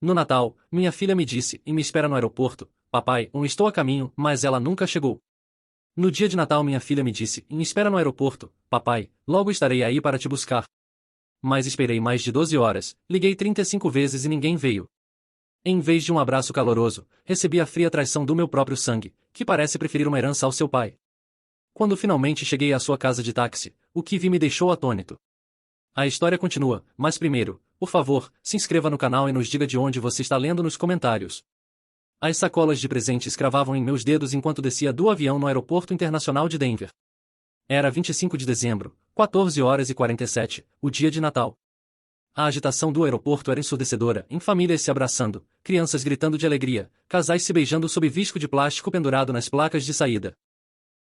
No Natal, minha filha me disse, e me espera no aeroporto, papai, estou a caminho, mas ela nunca chegou. No dia de Natal minha filha me disse, me espera no aeroporto, papai, logo estarei aí para te buscar. Mas esperei mais de 12 horas, liguei 35 vezes e ninguém veio. Em vez de um abraço caloroso, recebi a fria traição do meu próprio sangue, que parece preferir uma herança ao seu pai. Quando finalmente cheguei à sua casa de táxi, o que vi me deixou atônito. A história continua, mas primeiro, por favor, se inscreva no canal e nos diga de onde você está lendo nos comentários. As sacolas de presentes cravavam em meus dedos enquanto descia do avião no Aeroporto Internacional de Denver. Era 25 de dezembro, 14 horas e 47, o dia de Natal. A agitação do aeroporto era ensurdecedora, em famílias se abraçando, crianças gritando de alegria, casais se beijando sob visco de plástico pendurado nas placas de saída.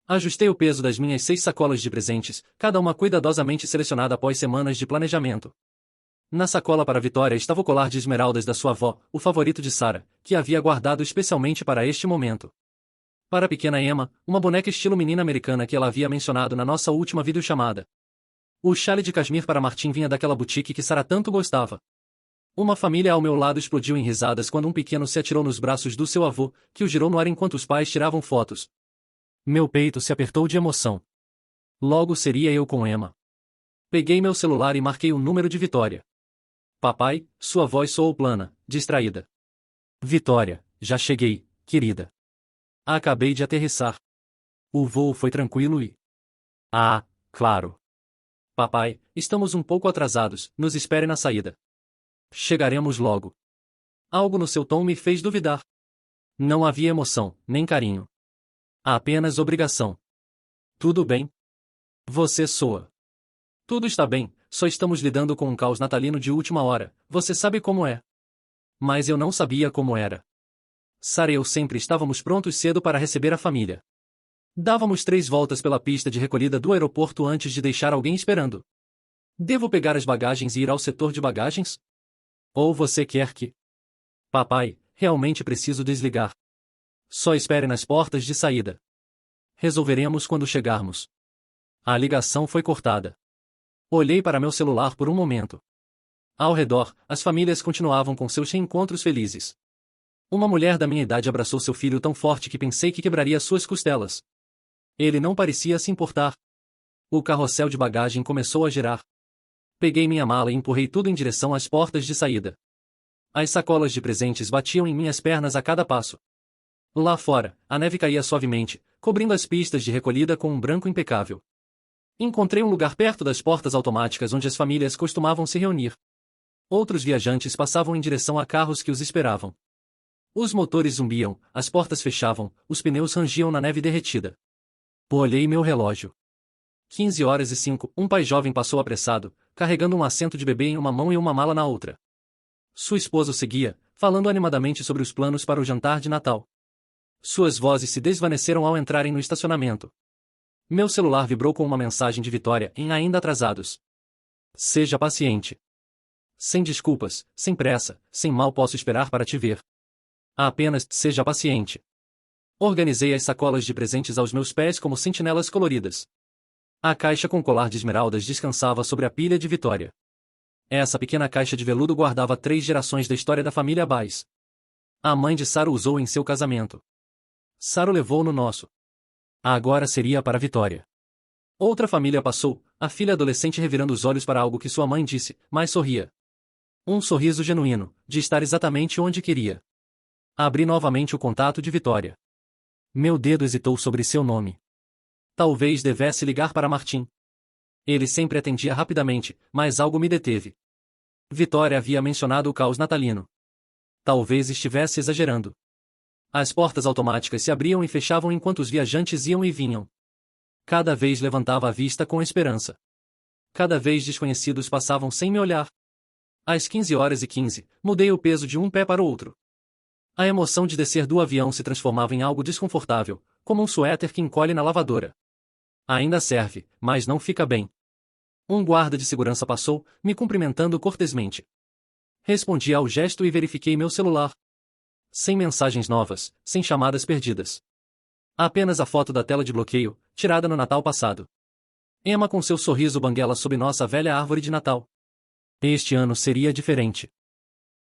Ajustei o peso das minhas 6 sacolas de presentes, cada uma cuidadosamente selecionada após semanas de planejamento. Na sacola para Vitória estava o colar de esmeraldas da sua avó, o favorito de Sarah, que havia guardado especialmente para este momento. Para a pequena Emma, uma boneca estilo menina americana que ela havia mencionado na nossa última videochamada. O chale de cashmere para Martin vinha daquela boutique que Sarah tanto gostava. Uma família ao meu lado explodiu em risadas quando um pequeno se atirou nos braços do seu avô, que o girou no ar enquanto os pais tiravam fotos. Meu peito se apertou de emoção. Logo seria eu com Emma. Peguei meu celular e marquei o número de Vitória. Papai, sua voz soou plana, distraída. Vitória, já cheguei, querida. Acabei de aterrissar. O voo foi tranquilo e... Ah, claro. Papai, estamos um pouco atrasados, nos espere na saída. Chegaremos logo. Algo no seu tom me fez duvidar. Não havia emoção, nem carinho. Apenas obrigação. Tudo bem? Você soa. Tudo está bem, só estamos lidando com um caos natalino de última hora, você sabe como é. Mas eu não sabia como era. Sarah e eu sempre estávamos prontos cedo para receber a família. Dávamos 3 voltas pela pista de recolhida do aeroporto antes de deixar alguém esperando. Devo pegar as bagagens e ir ao setor de bagagens? Ou você quer que... Papai, realmente preciso desligar. Só espere nas portas de saída. Resolveremos quando chegarmos. A ligação foi cortada. Olhei para meu celular por um momento. Ao redor, as famílias continuavam com seus reencontros felizes. Uma mulher da minha idade abraçou seu filho tão forte que pensei que quebraria suas costelas. Ele não parecia se importar. O carrossel de bagagem começou a girar. Peguei minha mala e empurrei tudo em direção às portas de saída. As sacolas de presentes batiam em minhas pernas a cada passo. Lá fora, a neve caía suavemente, cobrindo as pistas de recolhida com um branco impecável. Encontrei um lugar perto das portas automáticas onde as famílias costumavam se reunir. Outros viajantes passavam em direção a carros que os esperavam. Os motores zumbiam, as portas fechavam, os pneus rangiam na neve derretida. Olhei meu relógio. 15 horas e 5, um pai jovem passou apressado, carregando um assento de bebê em uma mão e uma mala na outra. Sua esposa o seguia, falando animadamente sobre os planos para o jantar de Natal. Suas vozes se desvaneceram ao entrarem no estacionamento. Meu celular vibrou com uma mensagem de Vitória em ainda atrasados. Seja paciente. Sem desculpas, sem pressa, sem mal posso esperar para te ver. Apenas seja paciente. Organizei as sacolas de presentes aos meus pés como sentinelas coloridas. A caixa com colar de esmeraldas descansava sobre a pilha de Vitória. Essa pequena caixa de veludo guardava 3 gerações da história da família Baez. A mãe de Sarah usou em seu casamento. Sarah levou no nosso. Agora seria para Vitória. Outra família passou, a filha adolescente revirando os olhos para algo que sua mãe disse, mas sorria. Um sorriso genuíno, de estar exatamente onde queria. Abri novamente o contato de Vitória. Meu dedo hesitou sobre seu nome. Talvez devesse ligar para Martin. Ele sempre atendia rapidamente, mas algo me deteve. Vitória havia mencionado o caos natalino. Talvez estivesse exagerando. As portas automáticas se abriam e fechavam enquanto os viajantes iam e vinham. Cada vez levantava a vista com esperança. Cada vez desconhecidos passavam sem me olhar. Às 15 horas e 15, mudei o peso de um pé para o outro. A emoção de descer do avião se transformava em algo desconfortável, como um suéter que encolhe na lavadora. Ainda serve, mas não fica bem. Um guarda de segurança passou, me cumprimentando cortesmente. Respondi ao gesto e verifiquei meu celular. Sem mensagens novas, sem chamadas perdidas. Apenas a foto da tela de bloqueio, tirada no Natal passado. Emma com seu sorriso banguela sob nossa velha árvore de Natal. Este ano seria diferente.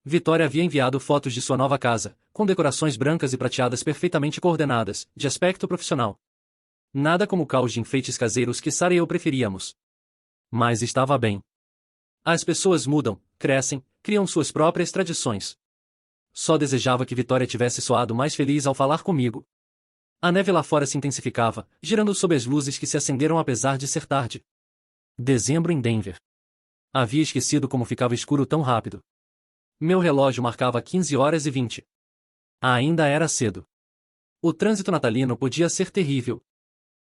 Vitória havia enviado fotos de sua nova casa, com decorações brancas e prateadas perfeitamente coordenadas, de aspecto profissional. Nada como o caos de enfeites caseiros que Sara e eu preferíamos. Mas estava bem. As pessoas mudam, crescem, criam suas próprias tradições. Só desejava que Vitória tivesse soado mais feliz ao falar comigo. A neve lá fora se intensificava, girando sob as luzes que se acenderam apesar de ser tarde. Dezembro em Denver. Havia esquecido como ficava escuro tão rápido. Meu relógio marcava 15h20. Ainda era cedo. O trânsito natalino podia ser terrível.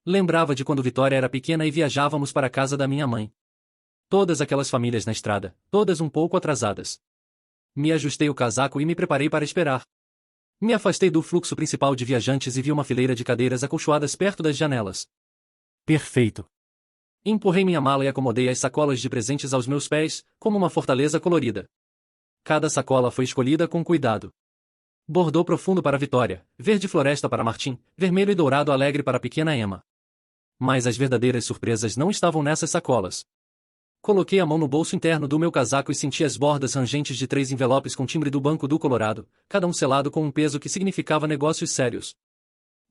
Lembrava de quando Vitória era pequena e viajávamos para a casa da minha mãe. Todas aquelas famílias na estrada, todas um pouco atrasadas. Me ajustei o casaco e me preparei para esperar. Me afastei do fluxo principal de viajantes e vi uma fileira de cadeiras acolchoadas perto das janelas. Perfeito. Empurrei minha mala e acomodei as sacolas de presentes aos meus pés, como uma fortaleza colorida. Cada sacola foi escolhida com cuidado. Bordô profundo para Vitória, verde floresta para Martim, vermelho e dourado alegre para a pequena Emma. Mas as verdadeiras surpresas não estavam nessas sacolas. Coloquei a mão no bolso interno do meu casaco e senti as bordas rangentes de 3 envelopes com timbre do Banco do Colorado, cada um selado com um peso que significava negócios sérios.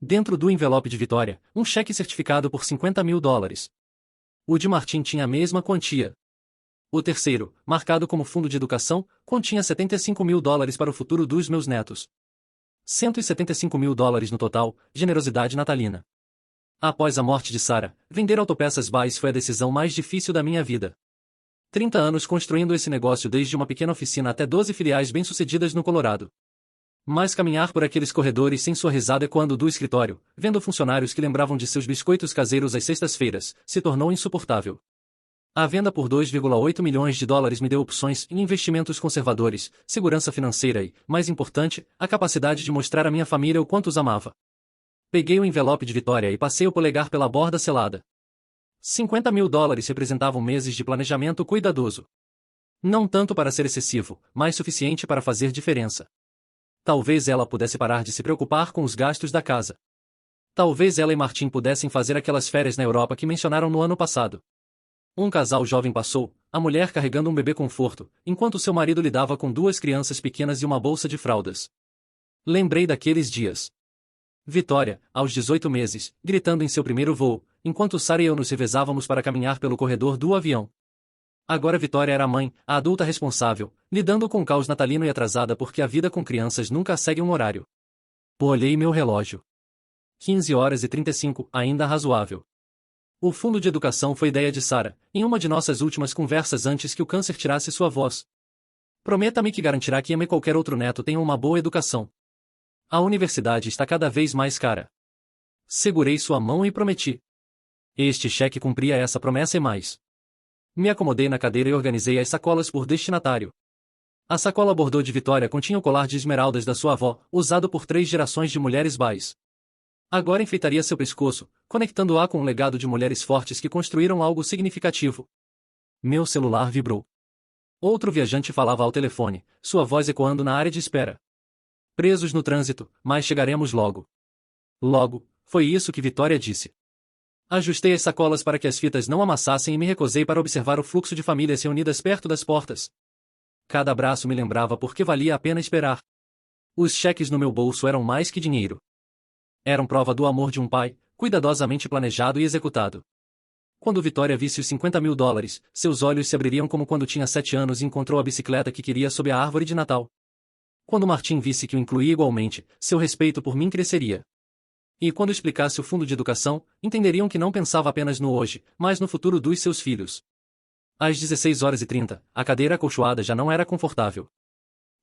Dentro do envelope de Vitória, um cheque certificado por $50.000. O de Martim tinha a mesma quantia. O terceiro, marcado como fundo de educação, continha $75.000 para o futuro dos meus netos. $175.000 no total, generosidade natalina. Após a morte de Sara, vender autopeças Bays foi a decisão mais difícil da minha vida. 30 anos construindo esse negócio desde uma pequena oficina até 12 filiais bem-sucedidas no Colorado. Mas caminhar por aqueles corredores sem sua risada ecoando do escritório, vendo funcionários que lembravam de seus biscoitos caseiros às sextas-feiras, se tornou insuportável. A venda por $2,8 milhões me deu opções em investimentos conservadores, segurança financeira e, mais importante, a capacidade de mostrar à minha família o quanto os amava. Peguei o envelope de Vitória e passei o polegar pela borda selada. $50.000 representavam meses de planejamento cuidadoso. Não tanto para ser excessivo, mas suficiente para fazer diferença. Talvez ela pudesse parar de se preocupar com os gastos da casa. Talvez ela e Martim pudessem fazer aquelas férias na Europa que mencionaram no ano passado. Um casal jovem passou, a mulher carregando um bebê conforto, enquanto seu marido lidava com 2 crianças pequenas e uma bolsa de fraldas. Lembrei daqueles dias. Vitória, aos 18 meses, gritando em seu primeiro voo, enquanto Sara e eu nos revezávamos para caminhar pelo corredor do avião. Agora Vitória era a mãe, a adulta responsável, lidando com o caos natalino e atrasada porque a vida com crianças nunca segue um horário. Olhei meu relógio. 15h35, ainda razoável. O fundo de educação foi ideia de Sara, em uma de nossas últimas conversas antes que o câncer tirasse sua voz. Prometa-me que garantirá que Emma e qualquer outro neto tenham uma boa educação. A universidade está cada vez mais cara. Segurei sua mão e prometi. Este cheque cumpria essa promessa e mais. Me acomodei na cadeira e organizei as sacolas por destinatário. A sacola bordô de Vitória continha o colar de esmeraldas da sua avó, usado por 3 gerações de mulheres Bays. Agora enfeitaria seu pescoço, conectando-a com um legado de mulheres fortes que construíram algo significativo. Meu celular vibrou. Outro viajante falava ao telefone, sua voz ecoando na área de espera. Presos no trânsito, mas chegaremos logo. Logo, foi isso que Vitória disse. Ajustei as sacolas para que as fitas não amassassem e me recusei para observar o fluxo de famílias reunidas perto das portas. Cada abraço me lembrava por que valia a pena esperar. Os cheques no meu bolso eram mais que dinheiro. Eram prova do amor de um pai, cuidadosamente planejado e executado. Quando Vitória visse os $50.000, seus olhos se abririam como quando tinha 7 anos e encontrou a bicicleta que queria sob a árvore de Natal. Quando Martim visse que o incluía igualmente, seu respeito por mim cresceria. E quando explicasse o fundo de educação, entenderiam que não pensava apenas no hoje, mas no futuro dos seus filhos. Às 16h30, a cadeira acolchoada já não era confortável.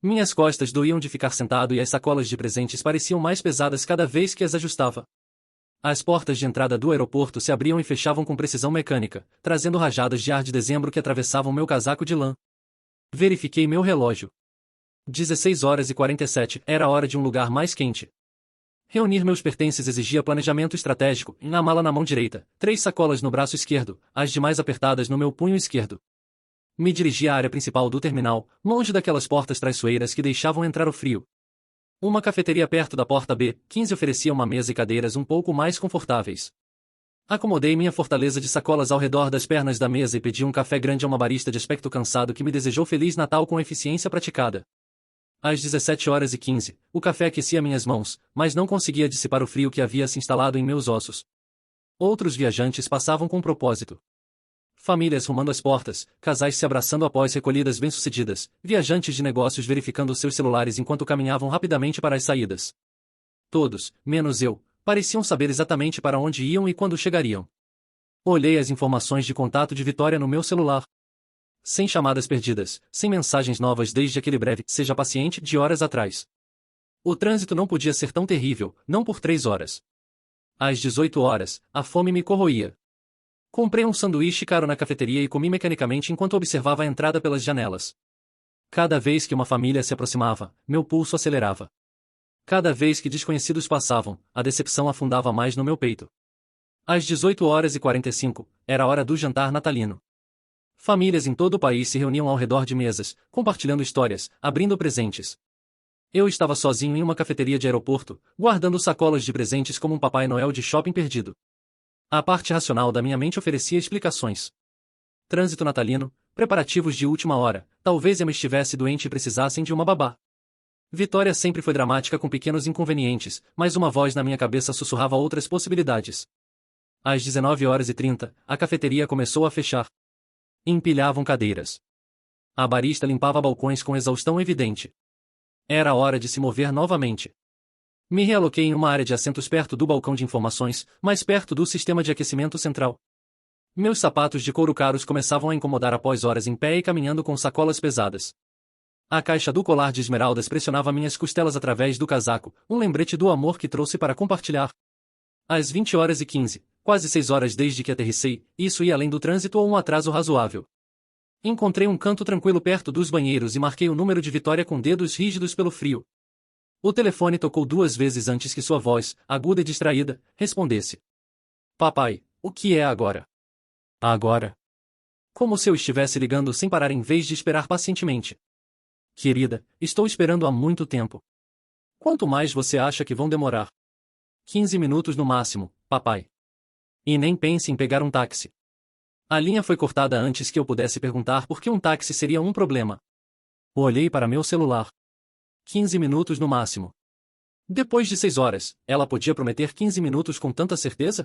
Minhas costas doíam de ficar sentado e as sacolas de presentes pareciam mais pesadas cada vez que as ajustava. As portas de entrada do aeroporto se abriam e fechavam com precisão mecânica, trazendo rajadas de ar de dezembro que atravessavam meu casaco de lã. Verifiquei meu relógio. 16h47, era a hora de um lugar mais quente. Reunir meus pertences exigia planejamento estratégico, e na mala na mão direita, 3 sacolas no braço esquerdo, as demais apertadas no meu punho esquerdo. Me dirigi à área principal do terminal, longe daquelas portas traiçoeiras que deixavam entrar o frio. Uma cafeteria perto da porta B15 oferecia uma mesa e cadeiras um pouco mais confortáveis. Acomodei minha fortaleza de sacolas ao redor das pernas da mesa e pedi um café grande a uma barista de aspecto cansado que me desejou Feliz Natal com eficiência praticada. Às 17h15, o café aquecia minhas mãos, mas não conseguia dissipar o frio que havia se instalado em meus ossos. Outros viajantes passavam com propósito. Famílias rumando às portas, casais se abraçando após recolhidas bem-sucedidas, viajantes de negócios verificando seus celulares enquanto caminhavam rapidamente para as saídas. Todos, menos eu, pareciam saber exatamente para onde iam e quando chegariam. Olhei as informações de contato de Vitória no meu celular. Sem chamadas perdidas, sem mensagens novas desde aquele breve "seja paciente" de horas atrás. O trânsito não podia ser tão terrível, não por 3 horas. Às 18h, a fome me corroía. Comprei um sanduíche caro na cafeteria e comi mecanicamente enquanto observava a entrada pelas janelas. Cada vez que uma família se aproximava, meu pulso acelerava. Cada vez que desconhecidos passavam, a decepção afundava mais no meu peito. Às 18h45, era a hora do jantar natalino. Famílias em todo o país se reuniam ao redor de mesas, compartilhando histórias, abrindo presentes. Eu estava sozinho em uma cafeteria de aeroporto, guardando sacolas de presentes como um Papai Noel de shopping perdido. A parte racional da minha mente oferecia explicações. Trânsito natalino, preparativos de última hora, talvez Emma estivesse doente e precisassem de uma babá. Vitória sempre foi dramática com pequenos inconvenientes, mas uma voz na minha cabeça sussurrava outras possibilidades. Às 19h30, a cafeteria começou a fechar. Empilhavam cadeiras. A barista limpava balcões com exaustão evidente. Era hora de se mover novamente. Me realoquei em uma área de assentos perto do balcão de informações, mais perto do sistema de aquecimento central. Meus sapatos de couro caros começavam a incomodar após horas em pé e caminhando com sacolas pesadas. A caixa do colar de esmeraldas pressionava minhas costelas através do casaco, um lembrete do amor que trouxe para compartilhar. Às 20h15, quase 6 horas desde que aterrissei, isso ia além do trânsito ou um atraso razoável. Encontrei um canto tranquilo perto dos banheiros e marquei o número de Vitória com dedos rígidos pelo frio. O telefone tocou 2 vezes antes que sua voz, aguda e distraída, respondesse. Papai, o que é agora? Agora? Como se eu estivesse ligando sem parar em vez de esperar pacientemente. Querida, estou esperando há muito tempo. Quanto mais você acha que vão demorar? 15 minutos no máximo, papai. E nem pense em pegar um táxi. A linha foi cortada antes que eu pudesse perguntar por que um táxi seria um problema. Olhei para meu celular. 15 minutos no máximo. Depois de 6 horas, ela podia prometer 15 minutos com tanta certeza?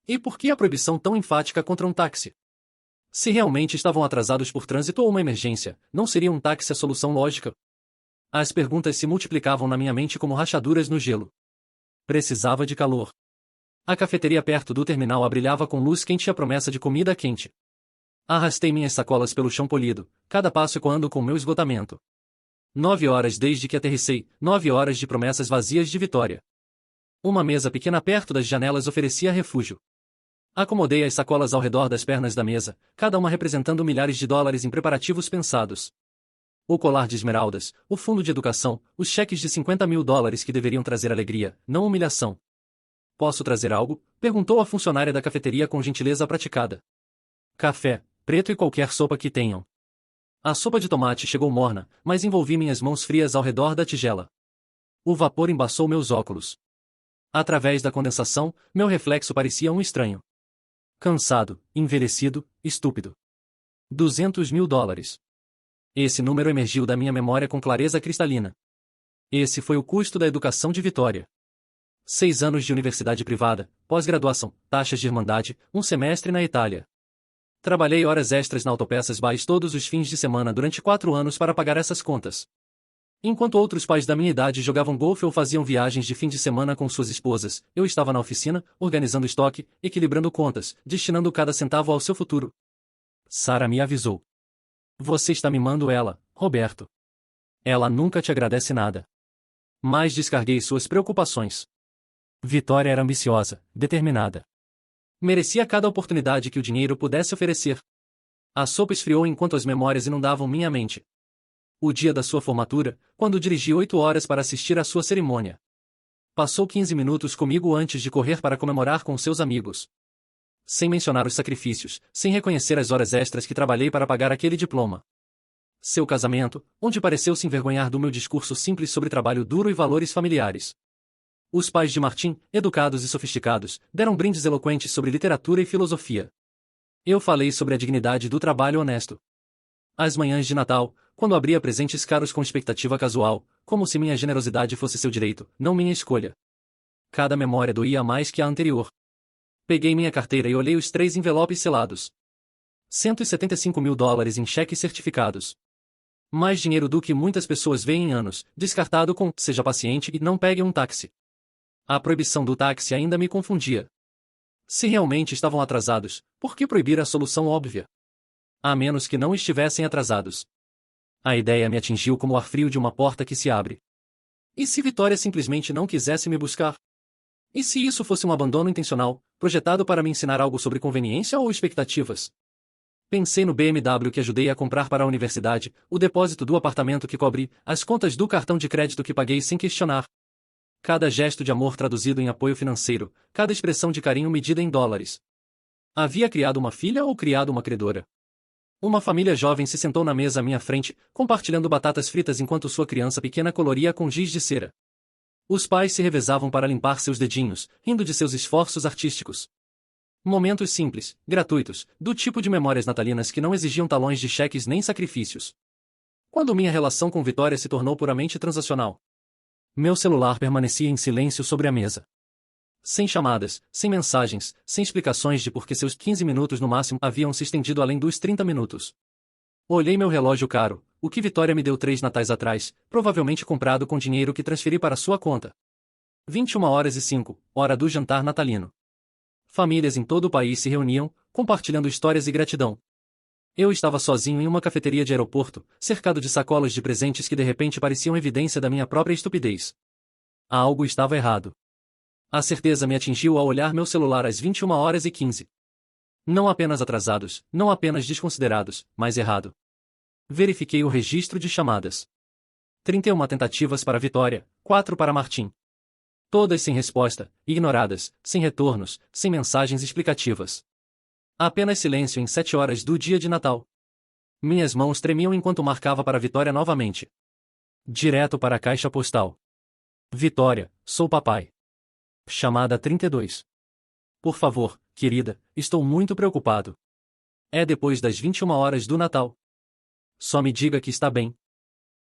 E por que a proibição tão enfática contra um táxi? Se realmente estavam atrasados por trânsito ou uma emergência, não seria um táxi a solução lógica? As perguntas se multiplicavam na minha mente como rachaduras no gelo. Precisava de calor. A cafeteria perto do terminal abrilhava com luz quente e a promessa de comida quente. Arrastei minhas sacolas pelo chão polido, cada passo ecoando com meu esgotamento. 9 horas desde que aterrissei, 9 horas de promessas vazias de Vitória. Uma mesa pequena perto das janelas oferecia refúgio. Acomodei as sacolas ao redor das pernas da mesa, cada uma representando milhares de dólares em preparativos pensados. O colar de esmeraldas, o fundo de educação, os cheques de $50.000 que deveriam trazer alegria, não humilhação. Posso trazer algo? Perguntou a funcionária da cafeteria com gentileza praticada. Café, preto e qualquer sopa que tenham. A sopa de tomate chegou morna, mas envolvi minhas mãos frias ao redor da tigela. O vapor embaçou meus óculos. Através da condensação, meu reflexo parecia um estranho. Cansado, envelhecido, estúpido. $200.000. Esse número emergiu da minha memória com clareza cristalina. Esse foi o custo da educação de Vitória. 6 anos de universidade privada, pós-graduação, taxas de irmandade, um semestre na Itália. Trabalhei horas extras na Autopeças Bays todos os fins de semana durante 4 anos para pagar essas contas. Enquanto outros pais da minha idade jogavam golfe ou faziam viagens de fim de semana com suas esposas, eu estava na oficina, organizando estoque, equilibrando contas, destinando cada centavo ao seu futuro. Sara me avisou. Você está mimando ela, Roberto. Ela nunca te agradece nada. Mas descarguei suas preocupações. Vitória era ambiciosa, determinada. Merecia cada oportunidade que o dinheiro pudesse oferecer. A sopa esfriou enquanto as memórias inundavam minha mente. O dia da sua formatura, quando dirigi 8 horas para assistir à sua cerimônia. Passou 15 minutos comigo antes de correr para comemorar com seus amigos. Sem mencionar os sacrifícios, sem reconhecer as horas extras que trabalhei para pagar aquele diploma. Seu casamento, onde pareceu se envergonhar do meu discurso simples sobre trabalho duro e valores familiares. Os pais de Martim, educados e sofisticados, deram brindes eloquentes sobre literatura e filosofia. Eu falei sobre a dignidade do trabalho honesto. As manhãs de Natal, quando abria presentes caros com expectativa casual, como se minha generosidade fosse seu direito, não minha escolha. Cada memória doía mais que a anterior. Peguei minha carteira e olhei os 3 envelopes selados. $175.000 em cheques certificados. Mais dinheiro do que muitas pessoas veem em anos, descartado com "seja paciente e não pegue um táxi". A proibição do táxi ainda me confundia. Se realmente estavam atrasados, por que proibir a solução óbvia? A menos que não estivessem atrasados. A ideia me atingiu como o ar frio de uma porta que se abre. E se Vitória simplesmente não quisesse me buscar? E se isso fosse um abandono intencional, projetado para me ensinar algo sobre conveniência ou expectativas? Pensei no BMW que ajudei a comprar para a universidade, o depósito do apartamento que cobri, as contas do cartão de crédito que paguei sem questionar. Cada gesto de amor traduzido em apoio financeiro, cada expressão de carinho medida em dólares. Havia criado uma filha ou criado uma credora? Uma família jovem se sentou na mesa à minha frente, compartilhando batatas fritas enquanto sua criança pequena coloria com giz de cera. Os pais se revezavam para limpar seus dedinhos, rindo de seus esforços artísticos. Momentos simples, gratuitos, do tipo de memórias natalinas que não exigiam talões de cheques nem sacrifícios. Quando minha relação com Vitória se tornou puramente transacional, meu celular permanecia em silêncio sobre a mesa. Sem chamadas, sem mensagens, sem explicações de por que seus 15 minutos no máximo haviam se estendido além dos 30 minutos. Olhei meu relógio caro, o que Vitória me deu 3 natais atrás, provavelmente comprado com dinheiro que transferi para sua conta. 21h05, hora do jantar natalino. Famílias em todo o país se reuniam, compartilhando histórias e gratidão. Eu estava sozinho em uma cafeteria de aeroporto, cercado de sacolas de presentes que de repente pareciam evidência da minha própria estupidez. Algo estava errado. A certeza me atingiu ao olhar meu celular às 21h15. Não apenas atrasados, não apenas desconsiderados, mas errado. Verifiquei o registro de chamadas. 31 tentativas para Vitória, 4 para Martim. Todas sem resposta, ignoradas, sem retornos, sem mensagens explicativas. Apenas silêncio em 7 horas do dia de Natal. Minhas mãos tremiam enquanto marcava para Vitória novamente. Direto para a caixa postal. Vitória, sou papai. Chamada 32. Por favor, querida, estou muito preocupado. É depois das 21 horas do Natal. Só me diga que está bem.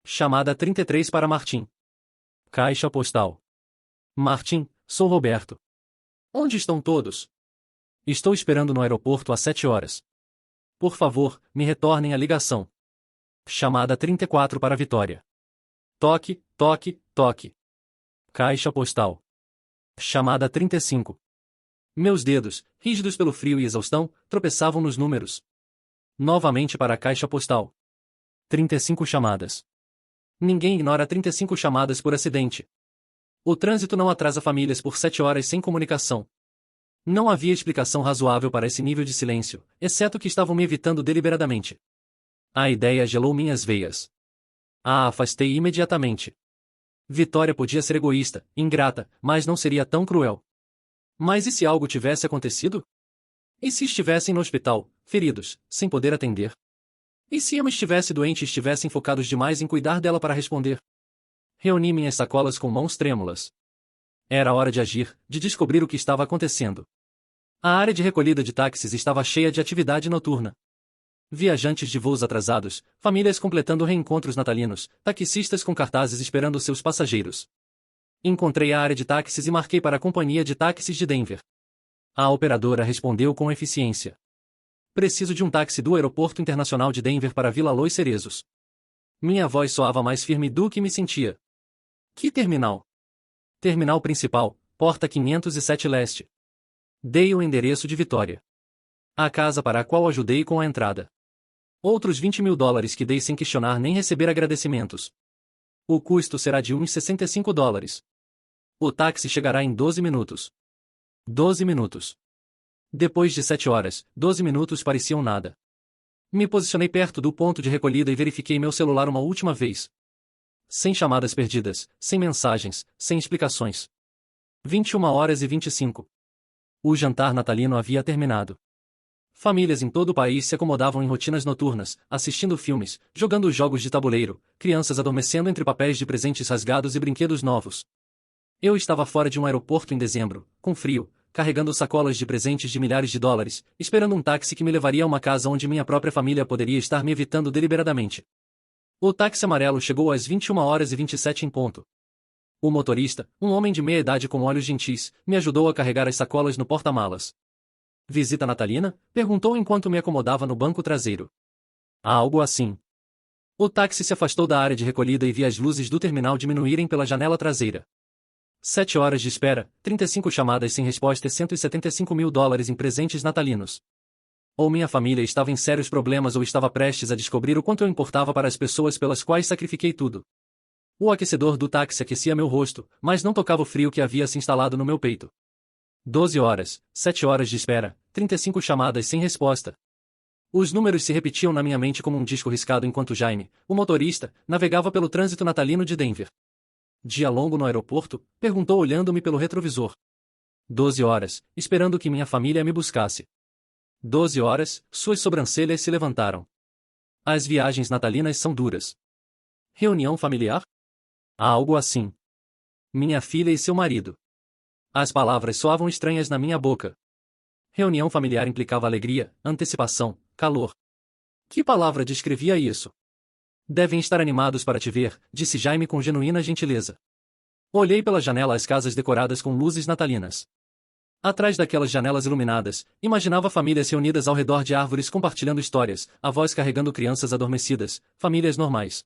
Chamada 33 para Martim. Caixa postal. Martim, sou Roberto. Onde estão todos? Estou esperando no aeroporto há 7 horas. Por favor, me retornem a ligação. Chamada 34 para Vitória. Toque, toque, toque. Caixa postal. Chamada 35. Meus dedos, rígidos pelo frio e exaustão, tropeçavam nos números. Novamente para a caixa postal. 35 chamadas. Ninguém ignora 35 chamadas por acidente. O trânsito não atrasa famílias por 7 horas sem comunicação. Não havia explicação razoável para esse nível de silêncio, exceto que estavam me evitando deliberadamente. A ideia gelou minhas veias. A afastei imediatamente. Vitória podia ser egoísta, ingrata, mas não seria tão cruel. Mas e se algo tivesse acontecido? E se estivessem no hospital, feridos, sem poder atender? E se Emma estivesse doente e estivessem focados demais em cuidar dela para responder? Reuni minhas sacolas com mãos trêmulas. Era hora de agir, de descobrir o que estava acontecendo. A área de recolhida de táxis estava cheia de atividade noturna. Viajantes de voos atrasados, famílias completando reencontros natalinos, taxistas com cartazes esperando seus passageiros. Encontrei a área de táxis e marquei para a companhia de táxis de Denver. A operadora respondeu com eficiência. Preciso de um táxi do Aeroporto Internacional de Denver para Vila Los Cerezos. Minha voz soava mais firme do que me sentia. Que terminal? Terminal principal, porta 507 leste. Dei o endereço de Vitória. A casa para a qual ajudei com a entrada. Outros $20.000 que dei sem questionar nem receber agradecimentos. O custo será de uns $65. O táxi chegará em 12 minutos. 12 minutos. Depois de 7 horas, 12 minutos pareciam nada. Me posicionei perto do ponto de recolhida e verifiquei meu celular uma última vez. Sem chamadas perdidas, sem mensagens, sem explicações. 21h25. O jantar natalino havia terminado. Famílias em todo o país se acomodavam em rotinas noturnas, assistindo filmes, jogando jogos de tabuleiro, crianças adormecendo entre papéis de presentes rasgados e brinquedos novos. Eu estava fora de um aeroporto em dezembro, com frio, carregando sacolas de presentes de milhares de dólares, esperando um táxi que me levaria a uma casa onde minha própria família poderia estar me evitando deliberadamente. O táxi amarelo chegou às 21h27 em ponto. O motorista, um homem de meia idade com olhos gentis, me ajudou a carregar as sacolas no porta-malas. Visita natalina? Perguntou enquanto me acomodava no banco traseiro. Algo assim. O táxi se afastou da área de recolhida e vi as luzes do terminal diminuírem pela janela traseira. 7 horas de espera, 35 chamadas sem resposta e $175 mil em presentes natalinos. Ou minha família estava em sérios problemas ou estava prestes a descobrir o quanto eu importava para as pessoas pelas quais sacrifiquei tudo. O aquecedor do táxi aquecia meu rosto, mas não tocava o frio que havia se instalado no meu peito. 12 horas, 7 horas de espera, 35 chamadas sem resposta. Os números se repetiam na minha mente como um disco riscado enquanto Jaime, o motorista, navegava pelo trânsito natalino de Denver. Dia longo no aeroporto? Perguntou olhando-me pelo retrovisor. 12 horas, esperando que minha família me buscasse. 12 horas, suas sobrancelhas se levantaram. As viagens natalinas são duras. Reunião familiar? Algo assim. Minha filha e seu marido. As palavras soavam estranhas na minha boca. Reunião familiar implicava alegria, antecipação, calor. Que palavra descrevia isso? Devem estar animados para te ver, disse Jaime com genuína gentileza. Olhei pela janela as casas decoradas com luzes natalinas. Atrás daquelas janelas iluminadas, imaginava famílias reunidas ao redor de árvores compartilhando histórias, avós carregando crianças adormecidas, famílias normais.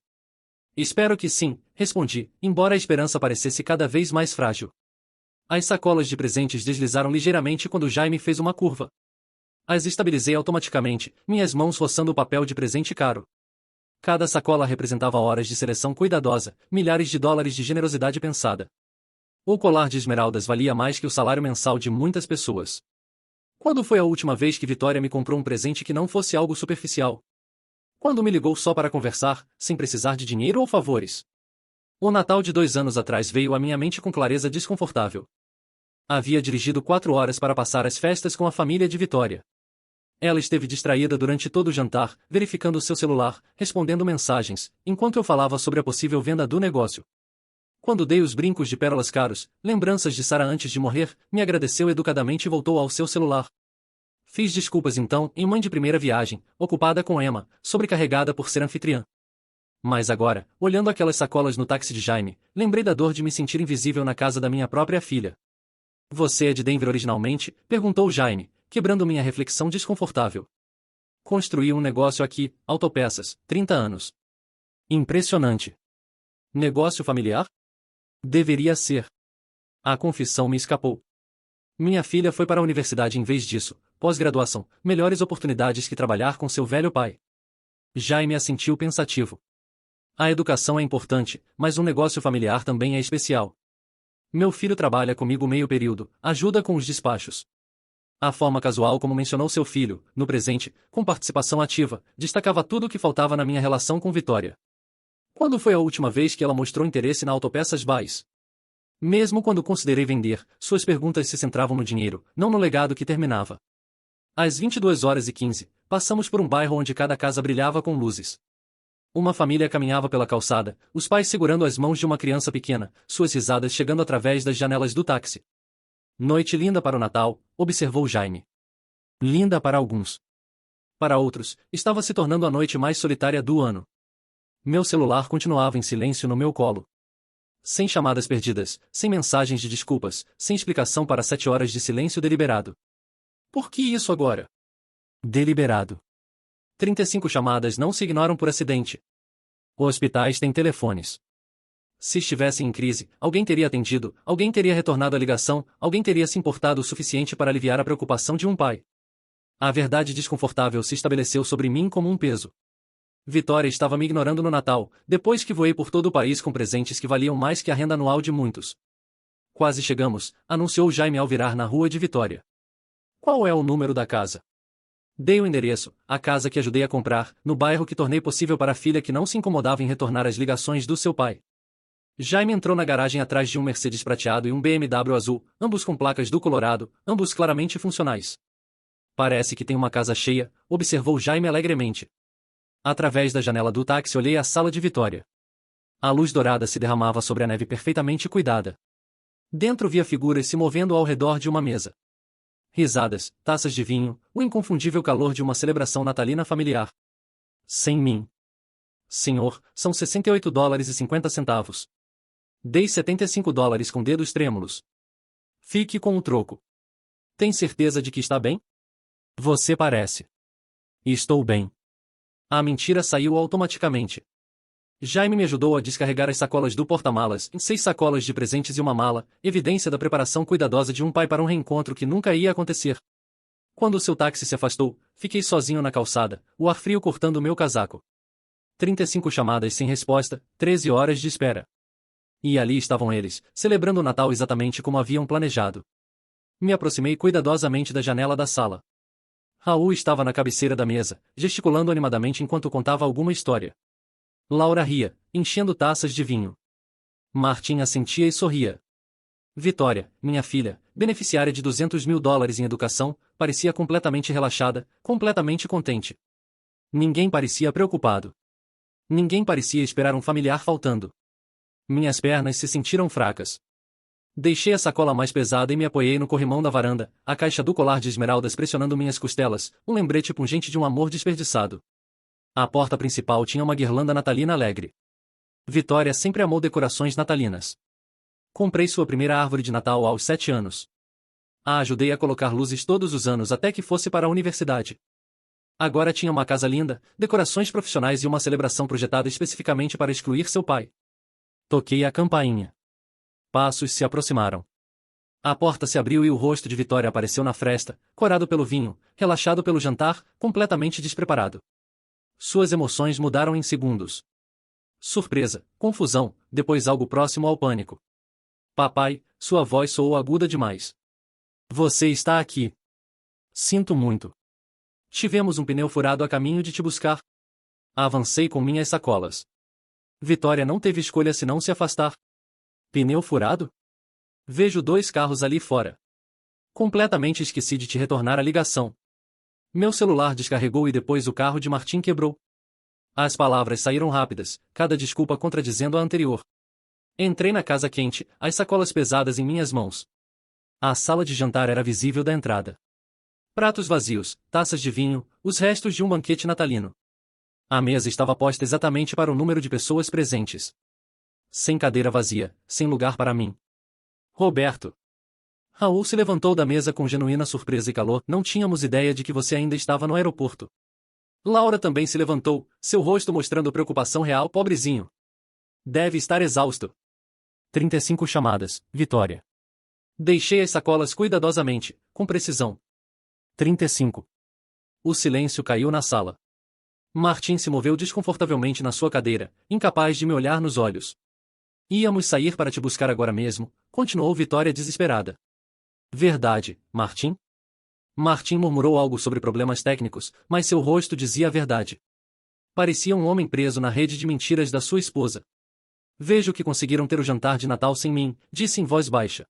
Espero que sim, respondi, embora a esperança parecesse cada vez mais frágil. As sacolas de presentes deslizaram ligeiramente quando Jaime fez uma curva. As estabilizei automaticamente, minhas mãos roçando o papel de presente caro. Cada sacola representava horas de seleção cuidadosa, milhares de dólares de generosidade pensada. O colar de esmeraldas valia mais que o salário mensal de muitas pessoas. Quando foi a última vez que Vitória me comprou um presente que não fosse algo superficial? Quando me ligou só para conversar, sem precisar de dinheiro ou favores? O Natal de 2 anos atrás veio à minha mente com clareza desconfortável. Havia dirigido 4 horas para passar as festas com a família de Vitória. Ela esteve distraída durante todo o jantar, verificando seu celular, respondendo mensagens, enquanto eu falava sobre a possível venda do negócio. Quando dei os brincos de pérolas caros, lembranças de Sarah antes de morrer, me agradeceu educadamente e voltou ao seu celular. Fiz desculpas então, em mãe de primeira viagem, ocupada com Emma, sobrecarregada por ser anfitriã. Mas agora, olhando aquelas sacolas no táxi de Jaime, lembrei da dor de me sentir invisível na casa da minha própria filha. Você é de Denver originalmente? Perguntou Jaime, quebrando minha reflexão desconfortável. Construí um negócio aqui, autopeças, 30 anos. Impressionante. Negócio familiar? Deveria ser. A confissão me escapou. Minha filha foi para a universidade em vez disso, pós-graduação, melhores oportunidades que trabalhar com seu velho pai. Jaime assentiu pensativo. A educação é importante, mas um negócio familiar também é especial. Meu filho trabalha comigo meio período, ajuda com os despachos. A forma casual como mencionou seu filho, no presente, com participação ativa, destacava tudo o que faltava na minha relação com Vitória. Quando foi a última vez que ela mostrou interesse na Autopeças Bays? Mesmo quando considerei vender, suas perguntas se centravam no dinheiro, não no legado que terminava. Às 22h15, passamos por um bairro onde cada casa brilhava com luzes. Uma família caminhava pela calçada, os pais segurando as mãos de uma criança pequena, suas risadas chegando através das janelas do táxi. Noite linda para o Natal, observou Jaime. Linda para alguns. Para outros, estava se tornando a noite mais solitária do ano. Meu celular continuava em silêncio no meu colo. Sem chamadas perdidas, sem mensagens de desculpas, sem explicação para 7 horas de silêncio deliberado. Por que isso agora? Deliberado. 35 chamadas não se ignoram por acidente. Hospitais têm telefones. Se estivessem em crise, alguém teria atendido, alguém teria retornado a ligação, alguém teria se importado o suficiente para aliviar a preocupação de um pai. A verdade desconfortável se estabeleceu sobre mim como um peso. Vitória estava me ignorando no Natal, depois que voei por todo o país com presentes que valiam mais que a renda anual de muitos. Quase chegamos, anunciou Jaime ao virar na rua de Vitória. Qual é o número da casa? Dei o endereço, a casa que ajudei a comprar, no bairro que tornei possível para a filha que não se incomodava em retornar as ligações do seu pai. Jaime entrou na garagem atrás de um Mercedes prateado e um BMW azul, ambos com placas do Colorado, ambos claramente funcionais. Parece que tem uma casa cheia, observou Jaime alegremente. Através da janela do táxi olhei a sala de Vitória. A luz dourada se derramava sobre a neve perfeitamente cuidada. Dentro via figuras se movendo ao redor de uma mesa. Risadas, taças de vinho, o inconfundível calor de uma celebração natalina familiar. Sem mim. Senhor, são $68,50. Dei $75 com dedos trêmulos. Fique com o troco. Tem certeza de que está bem? Você parece. Estou bem. A mentira saiu automaticamente. Jaime me ajudou a descarregar as sacolas do porta-malas, em 6 sacolas de presentes e uma mala, evidência da preparação cuidadosa de um pai para um reencontro que nunca ia acontecer. Quando o seu táxi se afastou, fiquei sozinho na calçada, o ar frio cortando o meu casaco. 35 chamadas sem resposta, 13 horas de espera. E ali estavam eles, celebrando o Natal exatamente como haviam planejado. Me aproximei cuidadosamente da janela da sala. Raul estava na cabeceira da mesa, gesticulando animadamente enquanto contava alguma história. Laura ria, enchendo taças de vinho. Martim assentia e sorria. Vitória, minha filha, beneficiária de $200 mil em educação, parecia completamente relaxada, completamente contente. Ninguém parecia preocupado. Ninguém parecia esperar um familiar faltando. Minhas pernas se sentiram fracas. Deixei a sacola mais pesada e me apoiei no corrimão da varanda, a caixa do colar de esmeraldas pressionando minhas costelas, um lembrete pungente de um amor desperdiçado. A porta principal tinha uma guirlanda natalina alegre. Vitória sempre amou decorações natalinas. Comprei sua primeira árvore de Natal aos 7 anos. A ajudei a colocar luzes todos os anos até que fosse para a universidade. Agora tinha uma casa linda, decorações profissionais e uma celebração projetada especificamente para excluir seu pai. Toquei a campainha. Passos se aproximaram. A porta se abriu e o rosto de Vitória apareceu na fresta, corado pelo vinho, relaxado pelo jantar, completamente despreparado. Suas emoções mudaram em segundos. Surpresa, confusão, depois algo próximo ao pânico. Papai, sua voz soou aguda demais. Você está aqui. Sinto muito. Tivemos um pneu furado a caminho de te buscar. Avancei com minhas sacolas. Vitória não teve escolha senão se afastar. Pneu furado? Vejo 2 carros ali fora. Completamente esqueci de te retornar a ligação. Meu celular descarregou e depois o carro de Martim quebrou. As palavras saíram rápidas, cada desculpa contradizendo a anterior. Entrei na casa quente, as sacolas pesadas em minhas mãos. A sala de jantar era visível da entrada. Pratos vazios, taças de vinho, os restos de um banquete natalino. A mesa estava posta exatamente para o número de pessoas presentes. Sem cadeira vazia, sem lugar para mim. Roberto. Raul se levantou da mesa com genuína surpresa e calor. Não tínhamos ideia de que você ainda estava no aeroporto. Laura também se levantou, seu rosto mostrando preocupação real. Pobrezinho. Deve estar exausto. 35 chamadas, Vitória. Deixei as sacolas cuidadosamente, com precisão. 35. O silêncio caiu na sala. Martim se moveu desconfortavelmente na sua cadeira, incapaz de me olhar nos olhos. Íamos sair para te buscar agora mesmo, continuou Vitória desesperada. Verdade, Martim? Martim murmurou algo sobre problemas técnicos, mas seu rosto dizia a verdade. Parecia um homem preso na rede de mentiras da sua esposa. Vejo que conseguiram ter o jantar de Natal sem mim, disse em voz baixa.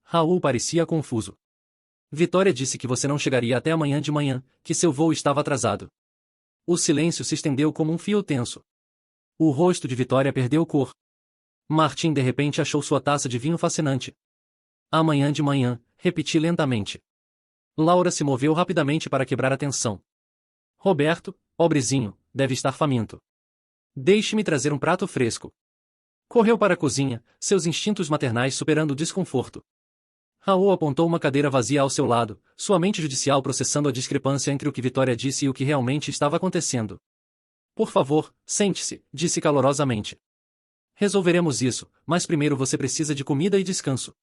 Raul parecia confuso. Vitória disse que você não chegaria até amanhã de manhã, que seu voo estava atrasado. O silêncio se estendeu como um fio tenso. O rosto de Vitória perdeu cor. Martim de repente achou sua taça de vinho fascinante. Amanhã de manhã, repeti lentamente. Laura se moveu rapidamente para quebrar a tensão. Roberto, pobrezinho, deve estar faminto. Deixe-me trazer um prato fresco. Correu para a cozinha, seus instintos maternais superando o desconforto. Raul apontou uma cadeira vazia ao seu lado, sua mente judicial processando a discrepância entre o que Vitória disse e o que realmente estava acontecendo. Por favor, sente-se, disse calorosamente. Resolveremos isso, mas primeiro você precisa de comida e descanso.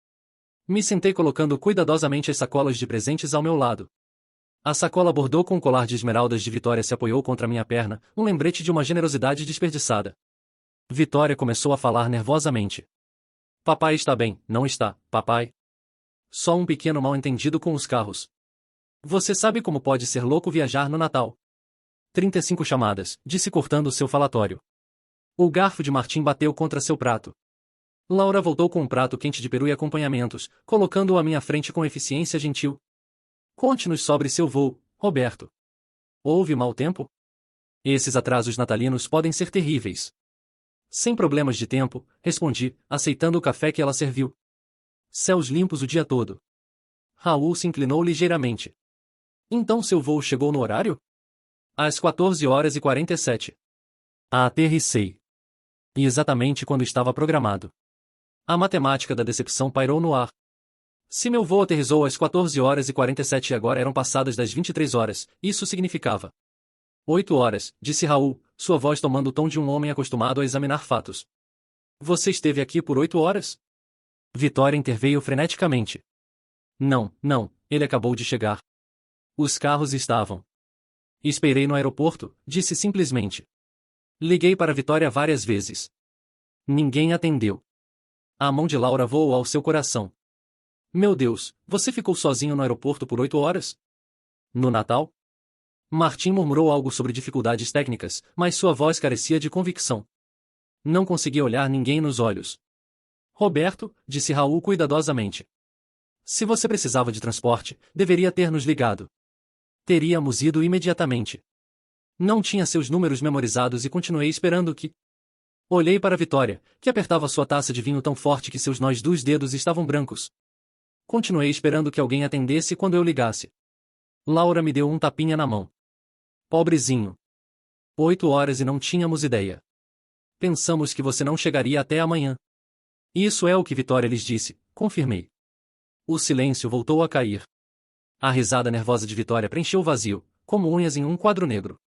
Me sentei colocando cuidadosamente as sacolas de presentes ao meu lado. A sacola bordô com o colar de esmeraldas de Vitória se apoiou contra minha perna, um lembrete de uma generosidade desperdiçada. Vitória começou a falar nervosamente. Papai está bem, não está, papai? Só um pequeno mal-entendido com os carros. Você sabe como pode ser louco viajar no Natal. 35 chamadas, disse cortando seu falatório. O garfo de Martim bateu contra seu prato. Laura voltou com um prato quente de peru e acompanhamentos, colocando-o à minha frente com eficiência gentil. Conte-nos sobre seu voo, Roberto. Houve mau tempo? Esses atrasos natalinos podem ser terríveis. Sem problemas de tempo, respondi, aceitando o café que ela serviu. Céus limpos o dia todo. Raul se inclinou ligeiramente. Então seu voo chegou no horário? Às 14h47. Aterrissei. E exatamente quando estava programado. A matemática da decepção pairou no ar. Se meu voo aterrissou às 14h47 e agora eram passadas das 23 horas, isso significava 8 horas, disse Raul, sua voz tomando o tom de um homem acostumado a examinar fatos. Você esteve aqui por 8 horas? Vitória interveio freneticamente. Não, ele acabou de chegar. Os carros estavam. Esperei no aeroporto, disse simplesmente. Liguei para Vitória várias vezes. Ninguém atendeu. A mão de Laura voou ao seu coração. Meu Deus, você ficou sozinho no aeroporto por 8 horas? No Natal? Martim murmurou algo sobre dificuldades técnicas, mas sua voz carecia de convicção. Não conseguia olhar ninguém nos olhos. Roberto, disse Raul cuidadosamente. Se você precisava de transporte, deveria ter nos ligado. Teríamos ido imediatamente. Não tinha seus números memorizados e continuei esperando que... Olhei para Vitória, que apertava sua taça de vinho tão forte que seus nós dos dedos estavam brancos. Continuei esperando que alguém atendesse quando eu ligasse. Laura me deu um tapinha na mão. Pobrezinho. 8 horas e não tínhamos ideia. Pensamos que você não chegaria até amanhã. Isso é o que Vitória lhes disse, confirmei. O silêncio voltou a cair. A risada nervosa de Vitória preencheu o vazio, como unhas em um quadro negro.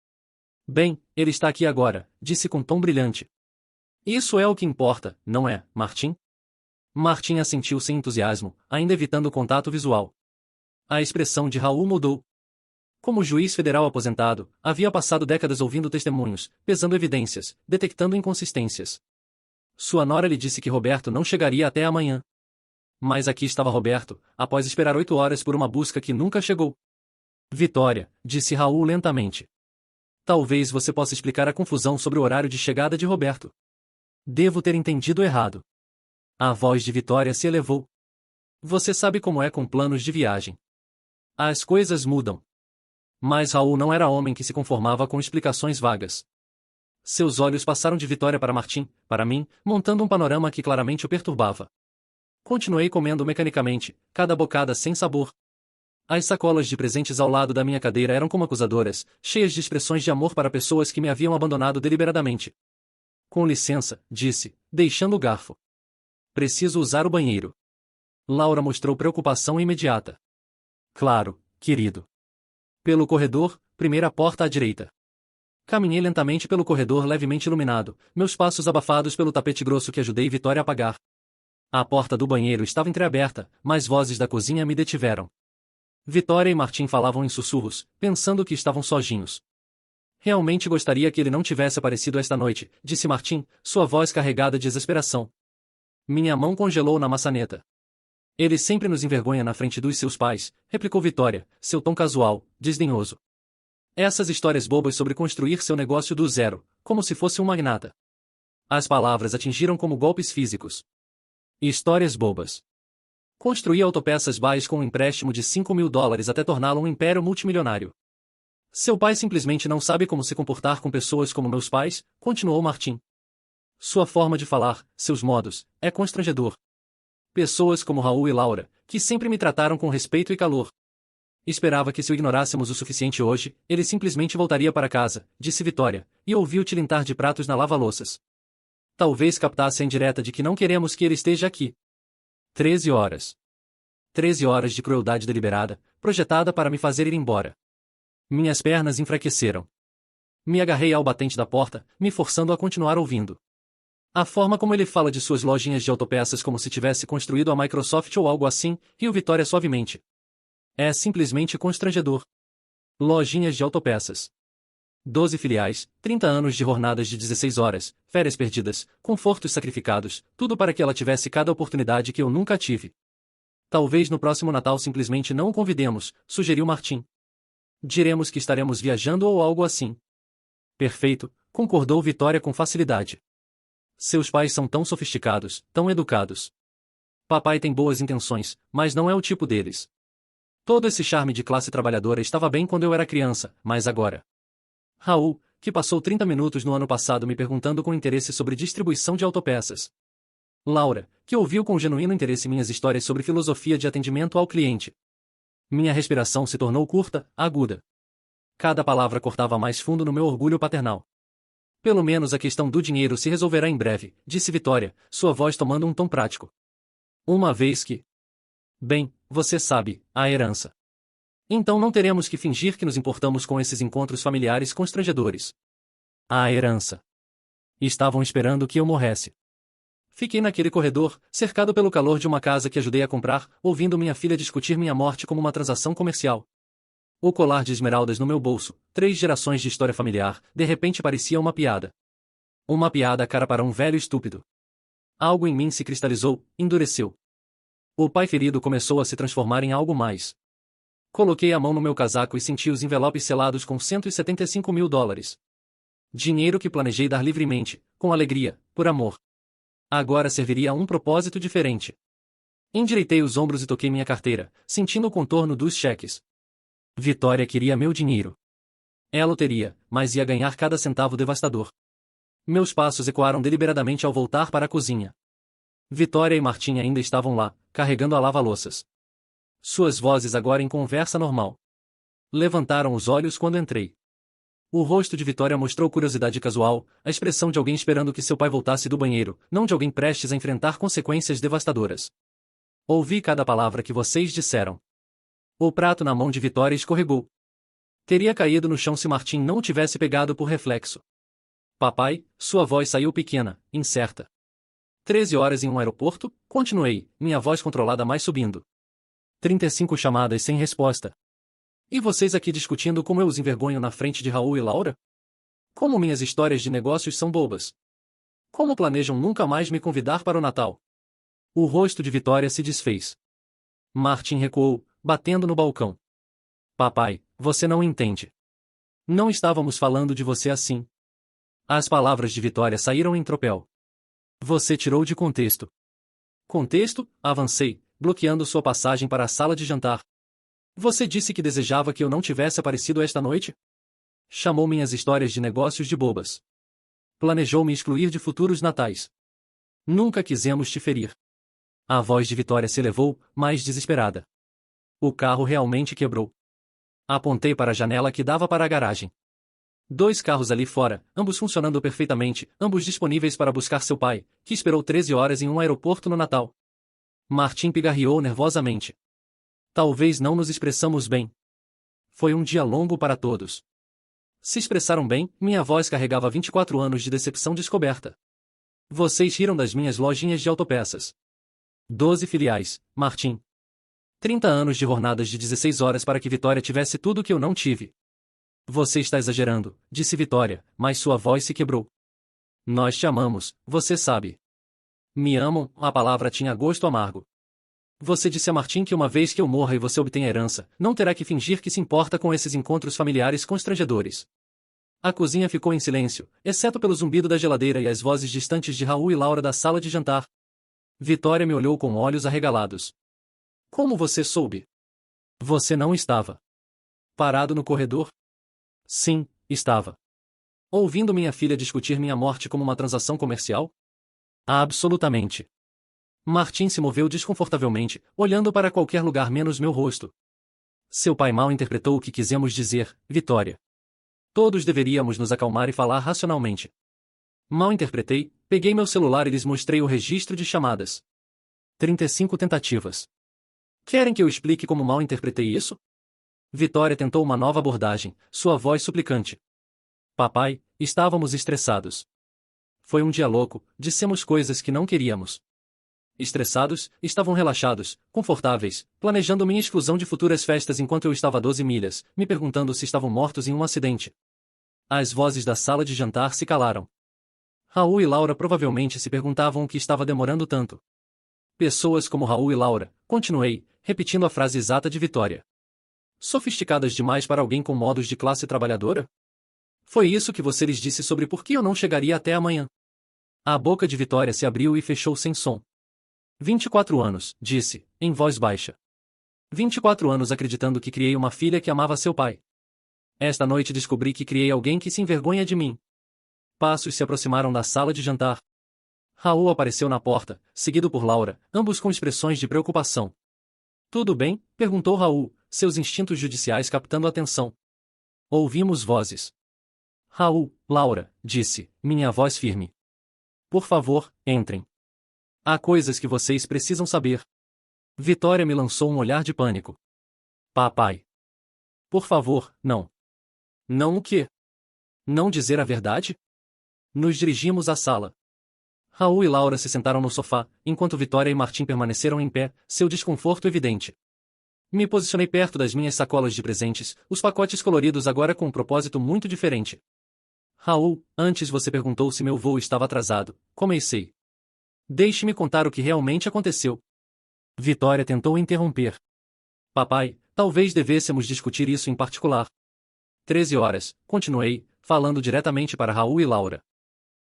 Bem, ele está aqui agora, disse com tom brilhante. Isso é o que importa, não é, Martim? Martim assentiu sem entusiasmo, ainda evitando o contato visual. A expressão de Raul mudou. Como juiz federal aposentado, havia passado décadas ouvindo testemunhos, pesando evidências, detectando inconsistências. Sua nora lhe disse que Roberto não chegaria até amanhã. Mas aqui estava Roberto, após esperar 8 horas por uma busca que nunca chegou. Vitória, disse Raul lentamente. Talvez você possa explicar a confusão sobre o horário de chegada de Roberto. Devo ter entendido errado. A voz de Vitória se elevou. Você sabe como é com planos de viagem. As coisas mudam. Mas Raul não era homem que se conformava com explicações vagas. Seus olhos passaram de Vitória para Martim, para mim, montando um panorama que claramente o perturbava. Continuei comendo mecanicamente, cada bocada sem sabor. As sacolas de presentes ao lado da minha cadeira eram como acusadoras, cheias de expressões de amor para pessoas que me haviam abandonado deliberadamente. Com licença, disse, deixando o garfo. Preciso usar o banheiro. Laura mostrou preocupação imediata. Claro, querido. Pelo corredor, primeira porta à direita. Caminhei lentamente pelo corredor levemente iluminado, meus passos abafados pelo tapete grosso que ajudei Vitória a apagar. A porta do banheiro estava entreaberta, mas vozes da cozinha me detiveram. Vitória e Martim falavam em sussurros, pensando que estavam sozinhos. Realmente gostaria que ele não tivesse aparecido esta noite, disse Martim, sua voz carregada de desesperação. Minha mão congelou na maçaneta. Ele sempre nos envergonha na frente dos seus pais, replicou Vitória, seu tom casual, desdenhoso. Essas histórias bobas sobre construir seu negócio do zero, como se fosse um magnata. As palavras atingiram como golpes físicos. Histórias bobas. Construir autopeças baís com um empréstimo de $5.000 até torná-lo um império multimilionário. Seu pai simplesmente não sabe como se comportar com pessoas como meus pais, continuou Martim. Sua forma de falar, seus modos, é constrangedor. Pessoas como Raul e Laura, que sempre me trataram com respeito e calor. Esperava que se o ignorássemos o suficiente hoje, ele simplesmente voltaria para casa, disse Vitória, e ouvi o tilintar de pratos na lava-louças. Talvez captasse a indireta de que não queremos que ele esteja aqui. 13 horas. 13 horas de crueldade deliberada, projetada para me fazer ir embora. Minhas pernas enfraqueceram. Me agarrei ao batente da porta, me forçando a continuar ouvindo. A forma como ele fala de suas lojinhas de autopeças como se tivesse construído a Microsoft ou algo assim, riu Vitória suavemente. É simplesmente constrangedor. Lojinhas de autopeças. 12 filiais, 30 anos de jornadas de 16 horas, férias perdidas, confortos sacrificados, tudo para que ela tivesse cada oportunidade que eu nunca tive. Talvez no próximo Natal simplesmente não o convidemos, sugeriu Martim. Diremos que estaremos viajando ou algo assim. Perfeito, concordou Vitória com facilidade. Seus pais são tão sofisticados, tão educados. Papai tem boas intenções, mas não é o tipo deles. Todo esse charme de classe trabalhadora estava bem quando eu era criança, mas agora... Raul, que passou 30 minutos no ano passado me perguntando com interesse sobre distribuição de autopeças. Laura, que ouviu com genuíno interesse minhas histórias sobre filosofia de atendimento ao cliente. Minha respiração se tornou curta, aguda. Cada palavra cortava mais fundo no meu orgulho paternal. Pelo menos a questão do dinheiro se resolverá em breve, disse Vitória, sua voz tomando um tom prático. Uma vez que... Bem, você sabe, a herança. Então não teremos que fingir que nos importamos com esses encontros familiares constrangedores. A herança. Estavam esperando que eu morresse. Fiquei naquele corredor, cercado pelo calor de uma casa que ajudei a comprar, ouvindo minha filha discutir minha morte como uma transação comercial. O colar de esmeraldas no meu bolso, 3 gerações de história familiar, de repente parecia uma piada. Uma piada cara para um velho estúpido. Algo em mim se cristalizou, endureceu. O pai ferido começou a se transformar em algo mais. Coloquei a mão no meu casaco e senti os envelopes selados com $175.000. Dinheiro que planejei dar livremente, com alegria, por amor. Agora serviria a um propósito diferente. Endireitei os ombros e toquei minha carteira, sentindo o contorno dos cheques. Vitória queria meu dinheiro. Ela o teria, mas ia ganhar cada centavo devastador. Meus passos ecoaram deliberadamente ao voltar para a cozinha. Vitória e Martim ainda estavam lá, carregando a lava-louças. Suas vozes agora em conversa normal. Levantaram os olhos quando entrei. O rosto de Vitória mostrou curiosidade casual, a expressão de alguém esperando que seu pai voltasse do banheiro, não de alguém prestes a enfrentar consequências devastadoras. Ouvi cada palavra que vocês disseram. O prato na mão de Vitória escorregou. Teria caído no chão se Martim não o tivesse pegado por reflexo. Papai, sua voz saiu pequena, incerta. 13 horas em um aeroporto, continuei, minha voz controlada mais subindo. 35 chamadas sem resposta. E vocês aqui discutindo como eu os envergonho na frente de Raul e Laura? Como minhas histórias de negócios são bobas. Como planejam nunca mais me convidar para o Natal? O rosto de Vitória se desfez. Martim recuou, batendo no balcão. Papai, você não entende. Não estávamos falando de você assim. As palavras de Vitória saíram em tropel. Você tirou de contexto. Contexto? Avancei, bloqueando sua passagem para a sala de jantar. Você disse que desejava que eu não tivesse aparecido esta noite? Chamou minhas histórias de negócios de bobas. Planejou me excluir de futuros natais. Nunca quisemos te ferir. A voz de Vitória se elevou, mais desesperada. O carro realmente quebrou. Apontei para a janela que dava para a garagem. 2 carros ali fora, ambos funcionando perfeitamente, ambos disponíveis para buscar seu pai, que esperou 13 horas em um aeroporto no Natal. Martim pigarreou nervosamente. Talvez não nos expressamos bem. Foi um dia longo para todos. Se expressaram bem, minha voz carregava 24 anos de decepção descoberta. Vocês riram das minhas lojinhas de autopeças. 12 filiais, Martim. 30 anos de jornadas de 16 horas para que Vitória tivesse tudo que eu não tive. Você está exagerando, disse Vitória, mas sua voz se quebrou. Nós te amamos, você sabe. Me amam, a palavra tinha gosto amargo. Você disse a Martim que uma vez que eu morra e você obtenha herança, não terá que fingir que se importa com esses encontros familiares constrangedores. A cozinha ficou em silêncio, exceto pelo zumbido da geladeira e as vozes distantes de Raul e Laura da sala de jantar. Vitória me olhou com olhos arregalados. Como você soube? Você não estava parado no corredor? Sim, estava. Ouvindo minha filha discutir minha morte como uma transação comercial? Absolutamente. Martim se moveu desconfortavelmente, olhando para qualquer lugar menos meu rosto. Seu pai mal interpretou o que quisemos dizer, Vitória. Todos deveríamos nos acalmar e falar racionalmente. Mal interpretei, peguei meu celular e lhes mostrei o registro de chamadas. 35 tentativas. Querem que eu explique como mal interpretei isso? Vitória tentou uma nova abordagem, sua voz suplicante. Papai, estávamos estressados. Foi um dia louco, dissemos coisas que não queríamos. Estressados, estavam relaxados, confortáveis, planejando minha exclusão de futuras festas enquanto eu estava a 12 milhas, me perguntando se estavam mortos em um acidente. As vozes da sala de jantar se calaram. Raul e Laura provavelmente se perguntavam o que estava demorando tanto. Pessoas como Raul e Laura, continuei, repetindo a frase exata de Vitória. Sofisticadas demais para alguém com modos de classe trabalhadora? Foi isso que você lhes disse sobre por que eu não chegaria até amanhã. A boca de Vitória se abriu e fechou sem som. 24 anos, disse, em voz baixa. 24 anos acreditando que criei uma filha que amava seu pai. Esta noite descobri que criei alguém que se envergonha de mim. Passos se aproximaram da sala de jantar. Raul apareceu na porta, seguido por Laura, ambos com expressões de preocupação. Tudo bem? Perguntou Raul, seus instintos judiciais captando a atenção. Ouvimos vozes. Raul, Laura, disse, minha voz firme. Por favor, entrem. Há coisas que vocês precisam saber. Vitória me lançou um olhar de pânico. Papai. Por favor, não. Não o quê? Não dizer a verdade? Nos dirigimos à sala. Raul e Laura se sentaram no sofá, enquanto Vitória e Martim permaneceram em pé, seu desconforto evidente. Me posicionei perto das minhas sacolas de presentes, os pacotes coloridos agora com um propósito muito diferente. Raul, antes você perguntou se meu voo estava atrasado. Comecei. Deixe-me contar o que realmente aconteceu. Vitória tentou interromper. Papai, talvez devêssemos discutir isso em particular. 13 horas, continuei, falando diretamente para Raul e Laura.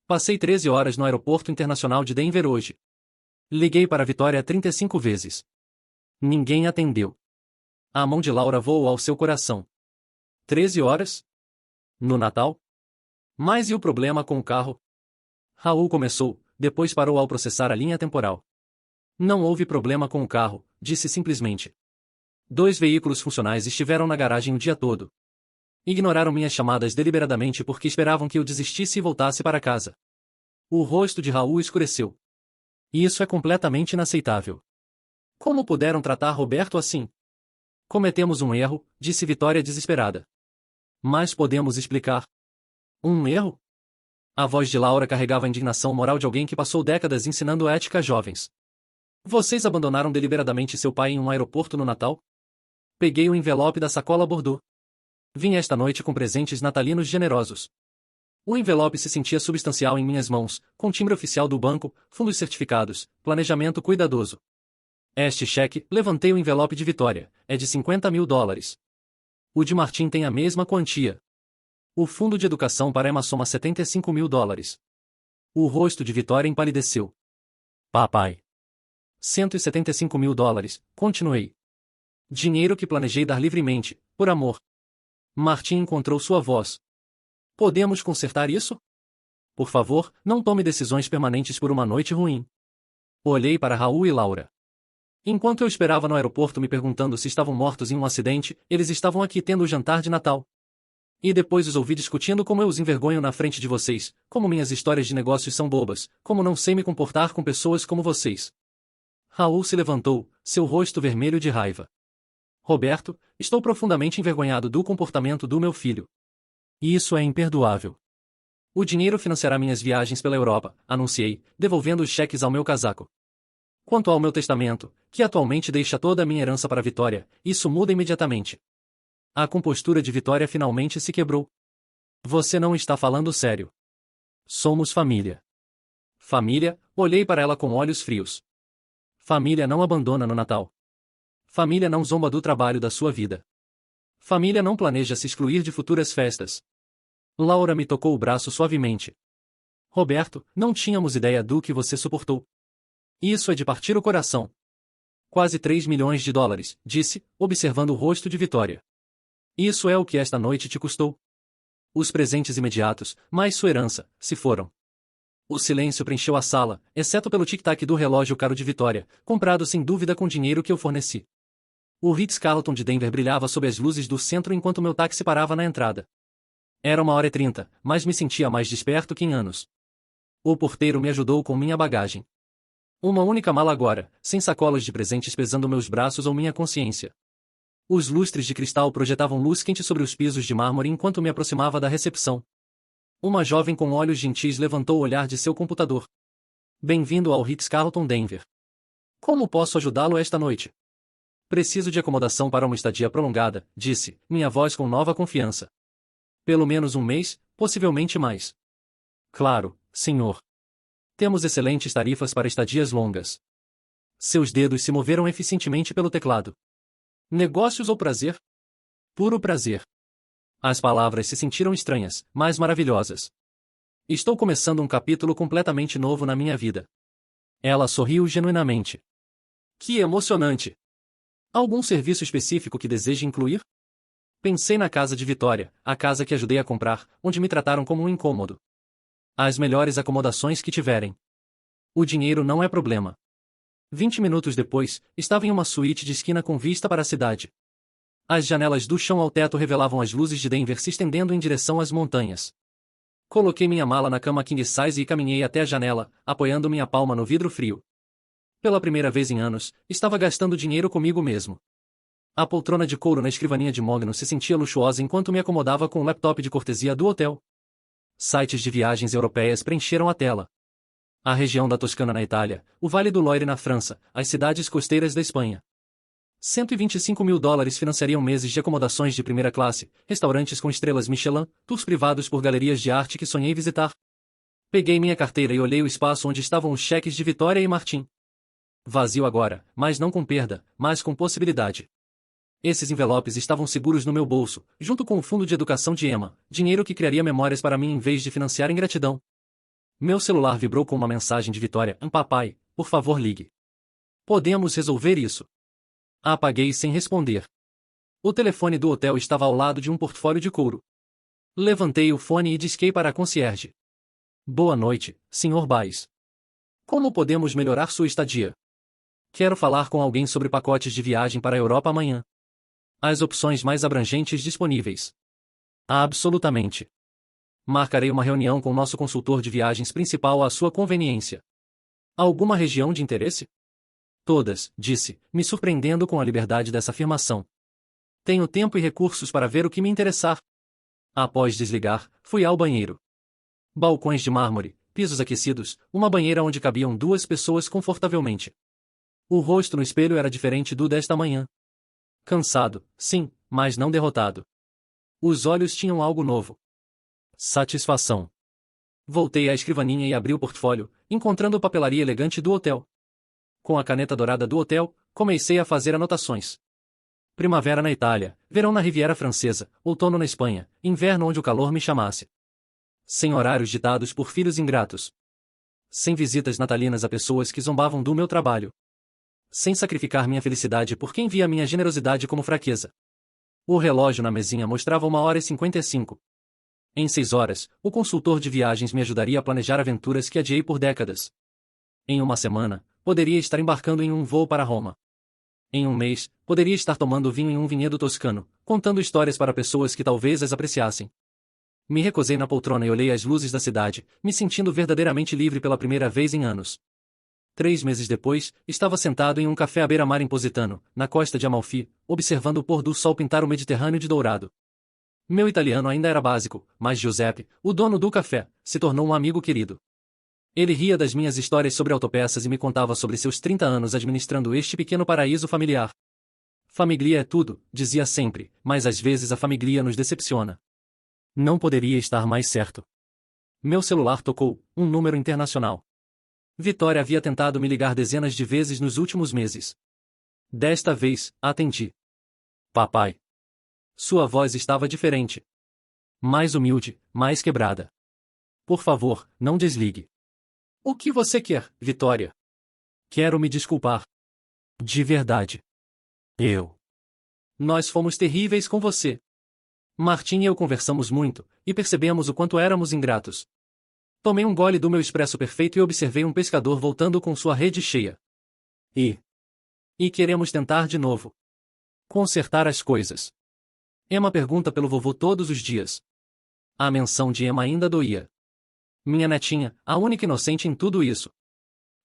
Passei 13 horas no aeroporto internacional de Denver hoje. Liguei para Vitória 35 vezes. Ninguém atendeu. A mão de Laura voou ao seu coração. 13 horas? No Natal? Mas e o problema com o carro? Raul começou, depois parou ao processar a linha temporal. Não houve problema com o carro, disse simplesmente. 2 veículos funcionais estiveram na garagem o dia todo. Ignoraram minhas chamadas deliberadamente porque esperavam que eu desistisse e voltasse para casa. O rosto de Raul escureceu. Isso é completamente inaceitável. Como puderam tratar Roberto assim? Cometemos um erro, disse Vitória desesperada. Mas podemos explicar. Um erro? A voz de Laura carregava a indignação moral de alguém que passou décadas ensinando ética a jovens. Vocês abandonaram deliberadamente seu pai em um aeroporto no Natal? Peguei o envelope da sacola Bordeaux. Vim esta noite com presentes natalinos generosos. O envelope se sentia substancial em minhas mãos, com timbre oficial do banco, fundos certificados, planejamento cuidadoso. Este cheque, levantei o envelope de Vitória, é de $50.000. O de Martim tem a mesma quantia. O fundo de educação para Emma soma $75.000. O rosto de Vitória empalideceu. Papai. $175.000, continuei. Dinheiro que planejei dar livremente, por amor. Martim encontrou sua voz. Podemos consertar isso? Por favor, não tome decisões permanentes por uma noite ruim. Olhei para Raul e Laura. Enquanto eu esperava no aeroporto me perguntando se estavam mortos em um acidente, eles estavam aqui tendo o jantar de Natal. E depois os ouvi discutindo como eu os envergonho na frente de vocês, como minhas histórias de negócios são bobas, como não sei me comportar com pessoas como vocês. Raul se levantou, seu rosto vermelho de raiva. Roberto, estou profundamente envergonhado do comportamento do meu filho. E isso é imperdoável. O dinheiro financiará minhas viagens pela Europa, anunciei, devolvendo os cheques ao meu casaco. Quanto ao meu testamento, que atualmente deixa toda a minha herança para Vitória, isso muda imediatamente. A compostura de Vitória finalmente se quebrou. Você não está falando sério. Somos família. Família, olhei para ela com olhos frios. Família não abandona no Natal. Família não zomba do trabalho da sua vida. Família não planeja se excluir de futuras festas. Laura me tocou o braço suavemente. Roberto, não tínhamos ideia do que você suportou. Isso é de partir o coração. Quase $3 milhões, disse, observando o rosto de Vitória. Isso é o que esta noite te custou. Os presentes imediatos, mais sua herança, se foram. O silêncio preencheu a sala, exceto pelo tic-tac do relógio caro de Vitória, comprado sem dúvida com dinheiro que eu forneci. O Ritz-Carlton de Denver brilhava sob as luzes do centro enquanto meu táxi parava na entrada. Era 1h30, mas me sentia mais desperto que em anos. O porteiro me ajudou com minha bagagem. Uma única mala agora, sem sacolas de presentes pesando meus braços ou minha consciência. Os lustres de cristal projetavam luz quente sobre os pisos de mármore enquanto me aproximava da recepção. Uma jovem com olhos gentis levantou o olhar de seu computador. Bem-vindo ao Ritz-Carlton Denver. Como posso ajudá-lo esta noite? Preciso de acomodação para uma estadia prolongada, disse, minha voz com nova confiança. Pelo menos um mês, possivelmente mais. Claro, senhor. Temos excelentes tarifas para estadias longas. Seus dedos se moveram eficientemente pelo teclado. Negócios ou prazer? Puro prazer. As palavras se sentiram estranhas, mas maravilhosas. Estou começando um capítulo completamente novo na minha vida. Ela sorriu genuinamente. Que emocionante! Algum serviço específico que deseje incluir? Pensei na casa de Vitória, a casa que ajudei a comprar, onde me trataram como um incômodo. As melhores acomodações que tiverem. O dinheiro não é problema. 20 minutos depois, estava em uma suíte de esquina com vista para a cidade. As janelas do chão ao teto revelavam as luzes de Denver se estendendo em direção às montanhas. Coloquei minha mala na cama king size e caminhei até a janela, apoiando minha palma no vidro frio. Pela primeira vez em anos, estava gastando dinheiro comigo mesmo. A poltrona de couro na escrivaninha de mogno se sentia luxuosa enquanto me acomodava com o laptop de cortesia do hotel. Sites de viagens europeias preencheram a tela. A região da Toscana na Itália, o Vale do Loire na França, as cidades costeiras da Espanha. $125.000 financiariam meses de acomodações de primeira classe, restaurantes com estrelas Michelin, tours privados por galerias de arte que sonhei visitar. Peguei minha carteira e olhei o espaço onde estavam os cheques de Vitória e Martim. Vazio agora, mas não com perda, mas com possibilidade. Esses envelopes estavam seguros no meu bolso, junto com o fundo de educação de Emma, dinheiro que criaria memórias para mim em vez de financiar ingratidão. Meu celular vibrou com uma mensagem de Vitória. Papai, por favor ligue. Podemos resolver isso. Apaguei sem responder. O telefone do hotel estava ao lado de um portfólio de couro. Levantei o fone e disquei para a concierge. Boa noite, Sr. Baez. Como podemos melhorar sua estadia? Quero falar com alguém sobre pacotes de viagem para a Europa amanhã. As opções mais abrangentes disponíveis. Absolutamente. Marcarei uma reunião com nosso consultor de viagens principal à sua conveniência. Alguma região de interesse? Todas, disse, me surpreendendo com a liberdade dessa afirmação. Tenho tempo e recursos para ver o que me interessar. Após desligar, fui ao banheiro. Balcões de mármore, pisos aquecidos, uma banheira onde cabiam 2 pessoas confortavelmente. O rosto no espelho era diferente do desta manhã. Cansado, sim, mas não derrotado. Os olhos tinham algo novo. Satisfação. Voltei à escrivaninha e abri o portfólio, encontrando a papelaria elegante do hotel. Com a caneta dourada do hotel, comecei a fazer anotações. Primavera na Itália, verão na Riviera Francesa, outono na Espanha, inverno onde o calor me chamasse. Sem horários ditados por filhos ingratos. Sem visitas natalinas a pessoas que zombavam do meu trabalho. Sem sacrificar minha felicidade por quem via minha generosidade como fraqueza. O relógio na mesinha mostrava 1h55. Em 6 horas, o consultor de viagens me ajudaria a planejar aventuras que adiei por décadas. Em uma semana, poderia estar embarcando em um voo para Roma. Em um mês, poderia estar tomando vinho em um vinhedo toscano, contando histórias para pessoas que talvez as apreciassem. Me recosei na poltrona e olhei as luzes da cidade, me sentindo verdadeiramente livre pela primeira vez em anos. 3 meses depois, estava sentado em um café à beira-mar em Positano, na costa de Amalfi, observando o pôr do sol pintar o Mediterrâneo de dourado. Meu italiano ainda era básico, mas Giuseppe, o dono do café, se tornou um amigo querido. Ele ria das minhas histórias sobre autopeças e me contava sobre seus 30 anos administrando este pequeno paraíso familiar. Famiglia é tudo, dizia sempre, mas às vezes a famiglia nos decepciona. Não poderia estar mais certo. Meu celular tocou, um número internacional. Vitória havia tentado me ligar dezenas de vezes nos últimos meses. Desta vez, atendi. Papai. Sua voz estava diferente. Mais humilde, mais quebrada. Por favor, não desligue. O que você quer, Vitória? Quero me desculpar. De verdade. Nós fomos terríveis com você. Martim e eu conversamos muito, e percebemos o quanto éramos ingratos. Tomei um gole do meu expresso perfeito e observei um pescador voltando com sua rede cheia. E queremos tentar de novo. Consertar as coisas. Emma pergunta pelo vovô todos os dias. A menção de Emma ainda doía. Minha netinha, a única inocente em tudo isso.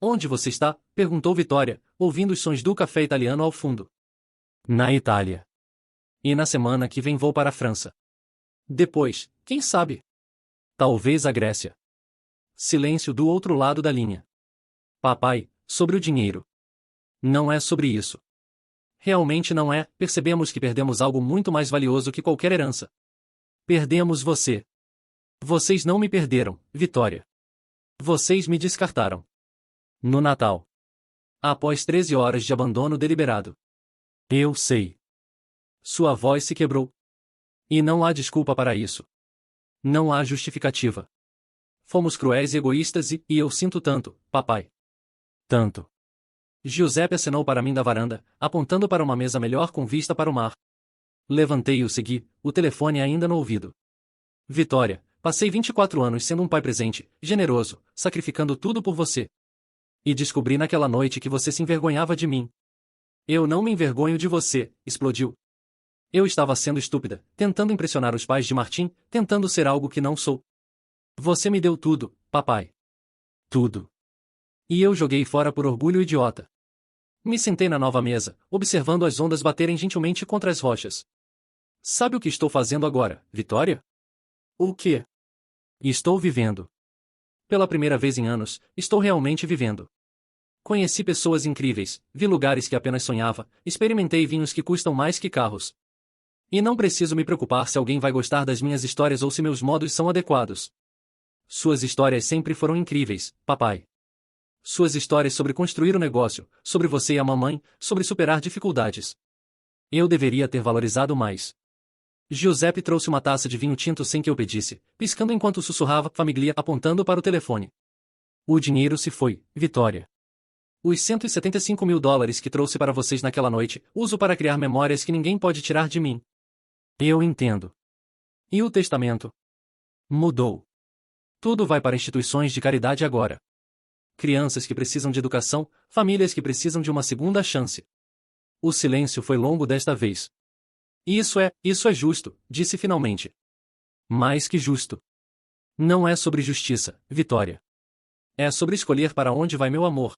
Onde você está? Perguntou Vitória, ouvindo os sons do café italiano ao fundo. Na Itália. E na semana que vem vou para a França. Depois, quem sabe? Talvez a Grécia. Silêncio do outro lado da linha. Papai, sobre o dinheiro. Não é sobre isso. Realmente não é, percebemos que perdemos algo muito mais valioso que qualquer herança. Perdemos você. Vocês não me perderam, Vitória. Vocês me descartaram. No Natal. Após 13 horas de abandono deliberado. Eu sei. Sua voz se quebrou. E não há desculpa para isso. Não há justificativa. Fomos cruéis e egoístas e eu sinto tanto, papai. Tanto. Giuseppe acenou para mim da varanda, apontando para uma mesa melhor com vista para o mar. Levantei e o segui, o telefone ainda no ouvido. Vitória, passei 24 anos sendo um pai presente, generoso, sacrificando tudo por você. E descobri naquela noite que você se envergonhava de mim. Eu não me envergonho de você, explodiu. Eu estava sendo estúpida, tentando impressionar os pais de Martim, tentando ser algo que não sou. Você me deu tudo, papai. Tudo. E eu joguei fora por orgulho idiota. Me sentei na nova mesa, observando as ondas baterem gentilmente contra as rochas. Sabe o que estou fazendo agora, Vitória? O quê? Estou vivendo. Pela primeira vez em anos, estou realmente vivendo. Conheci pessoas incríveis, vi lugares que apenas sonhava, experimentei vinhos que custam mais que carros. E não preciso me preocupar se alguém vai gostar das minhas histórias ou se meus modos são adequados. Suas histórias sempre foram incríveis, papai. Suas histórias sobre construir um negócio, sobre você e a mamãe, sobre superar dificuldades. Eu deveria ter valorizado mais. Giuseppe trouxe uma taça de vinho tinto sem que eu pedisse, piscando enquanto sussurrava família apontando para o telefone. O dinheiro se foi, Vitória. Os $175.000 que trouxe para vocês naquela noite, uso para criar memórias que ninguém pode tirar de mim. Eu entendo. E o testamento? Mudou. Tudo vai para instituições de caridade agora. Crianças que precisam de educação, famílias que precisam de uma segunda chance. O silêncio foi longo desta vez. Isso é justo, disse finalmente. Mais que justo. Não é sobre justiça, Vitória. É sobre escolher para onde vai meu amor.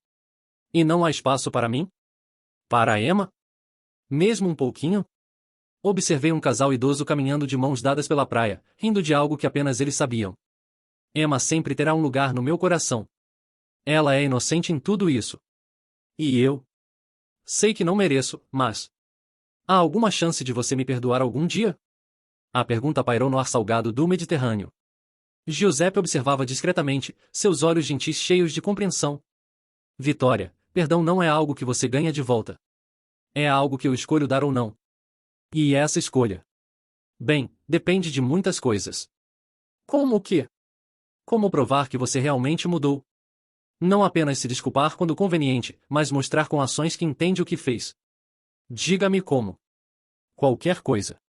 E não há espaço para mim? Para a Emma? Mesmo um pouquinho? Observei um casal idoso caminhando de mãos dadas pela praia, rindo de algo que apenas eles sabiam. Emma sempre terá um lugar no meu coração. Ela é inocente em tudo isso. E eu? Sei que não mereço, mas... há alguma chance de você me perdoar algum dia? A pergunta pairou no ar salgado do Mediterrâneo. Giuseppe observava discretamente, seus olhos gentis cheios de compreensão. Vitória, perdão não é algo que você ganha de volta. É algo que eu escolho dar ou não. E essa escolha? Bem, depende de muitas coisas. Como o quê? Como provar que você realmente mudou? Não apenas se desculpar quando conveniente, mas mostrar com ações que entende o que fez. Diga-me como. Qualquer coisa.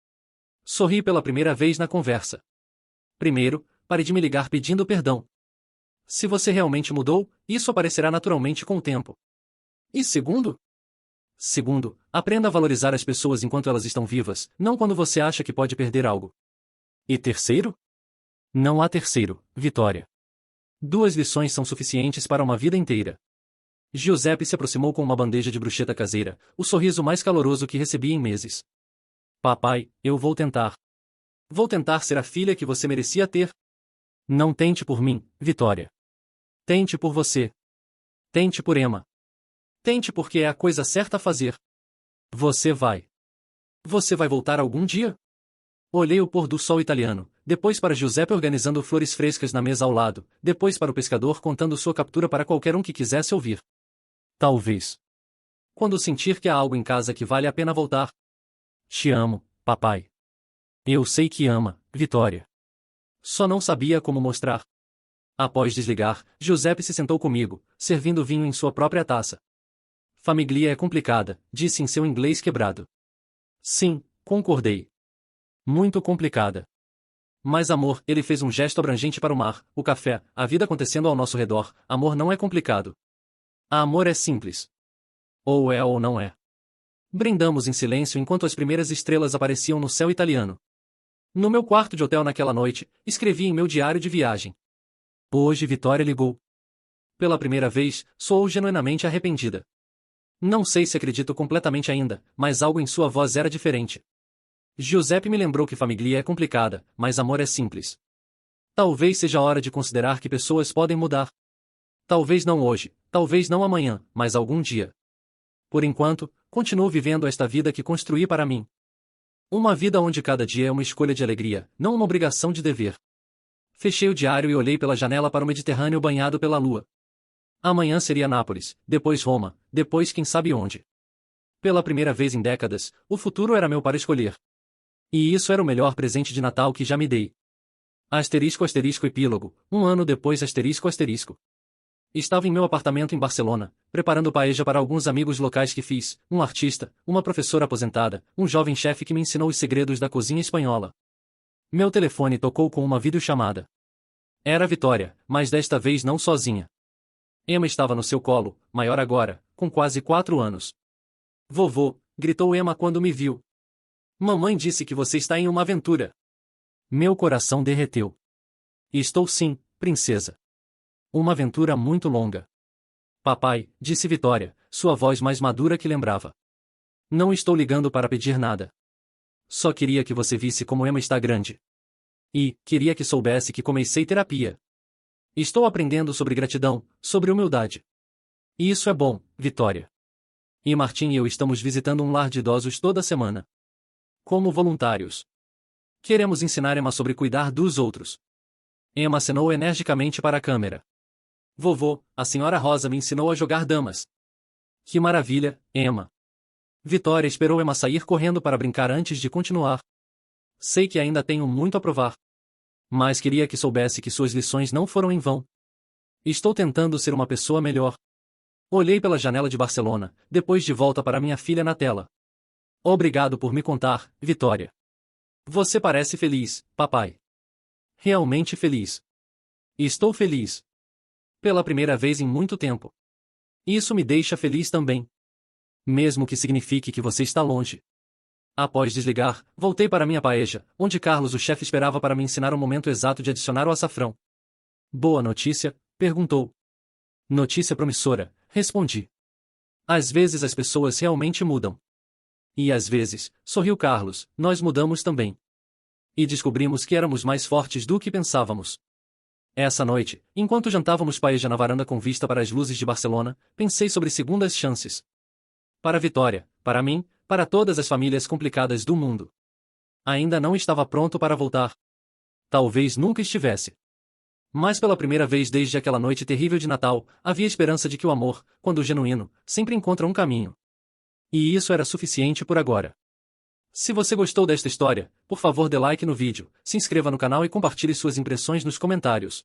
Sorri pela primeira vez na conversa. Primeiro, pare de me ligar pedindo perdão. Se você realmente mudou, isso aparecerá naturalmente com o tempo. E segundo? Segundo, aprenda a valorizar as pessoas enquanto elas estão vivas, não quando você acha que pode perder algo. E terceiro? Não há terceiro, Vitória. 2 lições são suficientes para uma vida inteira. Giuseppe se aproximou com uma bandeja de bruschetta caseira, o sorriso mais caloroso que recebi em meses. Papai, eu vou tentar. Vou tentar ser a filha que você merecia ter. Não tente por mim, Vitória. Tente por você. Tente por Emma. Tente porque é a coisa certa a fazer. Você vai. Você vai voltar algum dia? Olhei o pôr do sol italiano, depois para Giuseppe organizando flores frescas na mesa ao lado, depois para o pescador contando sua captura para qualquer um que quisesse ouvir. Talvez. Quando sentir que há algo em casa que vale a pena voltar. Te amo, papai. Eu sei que ama, Vitória. Só não sabia como mostrar. Após desligar, Giuseppe se sentou comigo, servindo vinho em sua própria taça. Família é complicada, disse em seu inglês quebrado. Sim, concordei. Muito complicada. Mas amor, ele fez um gesto abrangente para o mar, o café, a vida acontecendo ao nosso redor. Amor não é complicado. Amor é simples. Ou é ou não é. Brindamos em silêncio enquanto as primeiras estrelas apareciam no céu italiano. No meu quarto de hotel naquela noite, escrevi em meu diário de viagem. Hoje Vitória ligou. Pela primeira vez, soou genuinamente arrependida. Não sei se acredito completamente ainda, mas algo em sua voz era diferente. Giuseppe me lembrou que família é complicada, mas amor é simples. Talvez seja a hora de considerar que pessoas podem mudar. Talvez não hoje, talvez não amanhã, mas algum dia. Por enquanto, continuo vivendo esta vida que construí para mim. Uma vida onde cada dia é uma escolha de alegria, não uma obrigação de dever. Fechei o diário e olhei pela janela para o Mediterrâneo banhado pela lua. Amanhã seria Nápoles, depois Roma, depois quem sabe onde. Pela primeira vez em décadas, o futuro era meu para escolher. E isso era o melhor presente de Natal que já me dei. Asterisco asterisco epílogo, 1 ano depois asterisco asterisco. Estava em meu apartamento em Barcelona, preparando paella para alguns amigos locais que fiz, um artista, uma professora aposentada, um jovem chefe que me ensinou os segredos da cozinha espanhola. Meu telefone tocou com uma videochamada. Era Vitória, mas desta vez não sozinha. Emma estava no seu colo, maior agora, com quase 4 anos. Vovô, gritou Emma quando me viu. Mamãe disse que você está em uma aventura. Meu coração derreteu. Estou sim, princesa. Uma aventura muito longa. Papai, disse Vitória, sua voz mais madura que lembrava. Não estou ligando para pedir nada. Só queria que você visse como Emma está grande. E, queria que soubesse que comecei terapia. Estou aprendendo sobre gratidão, sobre humildade. E isso é bom, Vitória. E Martim e eu estamos visitando um lar de idosos toda semana. Como voluntários. Queremos ensinar Emma sobre cuidar dos outros. Emma acenou energicamente para a câmera. Vovô, a senhora Rosa me ensinou a jogar damas. Que maravilha, Emma. Vitória esperou Emma sair correndo para brincar antes de continuar. Sei que ainda tenho muito a provar. Mas queria que soubesse que suas lições não foram em vão. Estou tentando ser uma pessoa melhor. Olhei pela janela de Barcelona, depois de volta para minha filha na tela. Obrigado por me contar, Vitória. Você parece feliz, papai. Realmente feliz. Estou feliz. Pela primeira vez em muito tempo. Isso me deixa feliz também. Mesmo que signifique que você está longe. Após desligar, voltei para minha paeja, onde Carlos o chefe esperava para me ensinar o momento exato de adicionar o açafrão. Boa notícia? Perguntou. Notícia promissora, respondi. Às vezes as pessoas realmente mudam. E às vezes, sorriu Carlos, nós mudamos também. E descobrimos que éramos mais fortes do que pensávamos. Essa noite, enquanto jantávamos paeja na varanda com vista para as luzes de Barcelona, pensei sobre segundas chances. Para Vitória, para mim, para todas as famílias complicadas do mundo. Ainda não estava pronto para voltar. Talvez nunca estivesse. Mas pela primeira vez desde aquela noite terrível de Natal, havia esperança de que o amor, quando genuíno, sempre encontra um caminho. E isso era suficiente por agora. Se você gostou desta história, por favor dê like no vídeo, se inscreva no canal e compartilhe suas impressões nos comentários.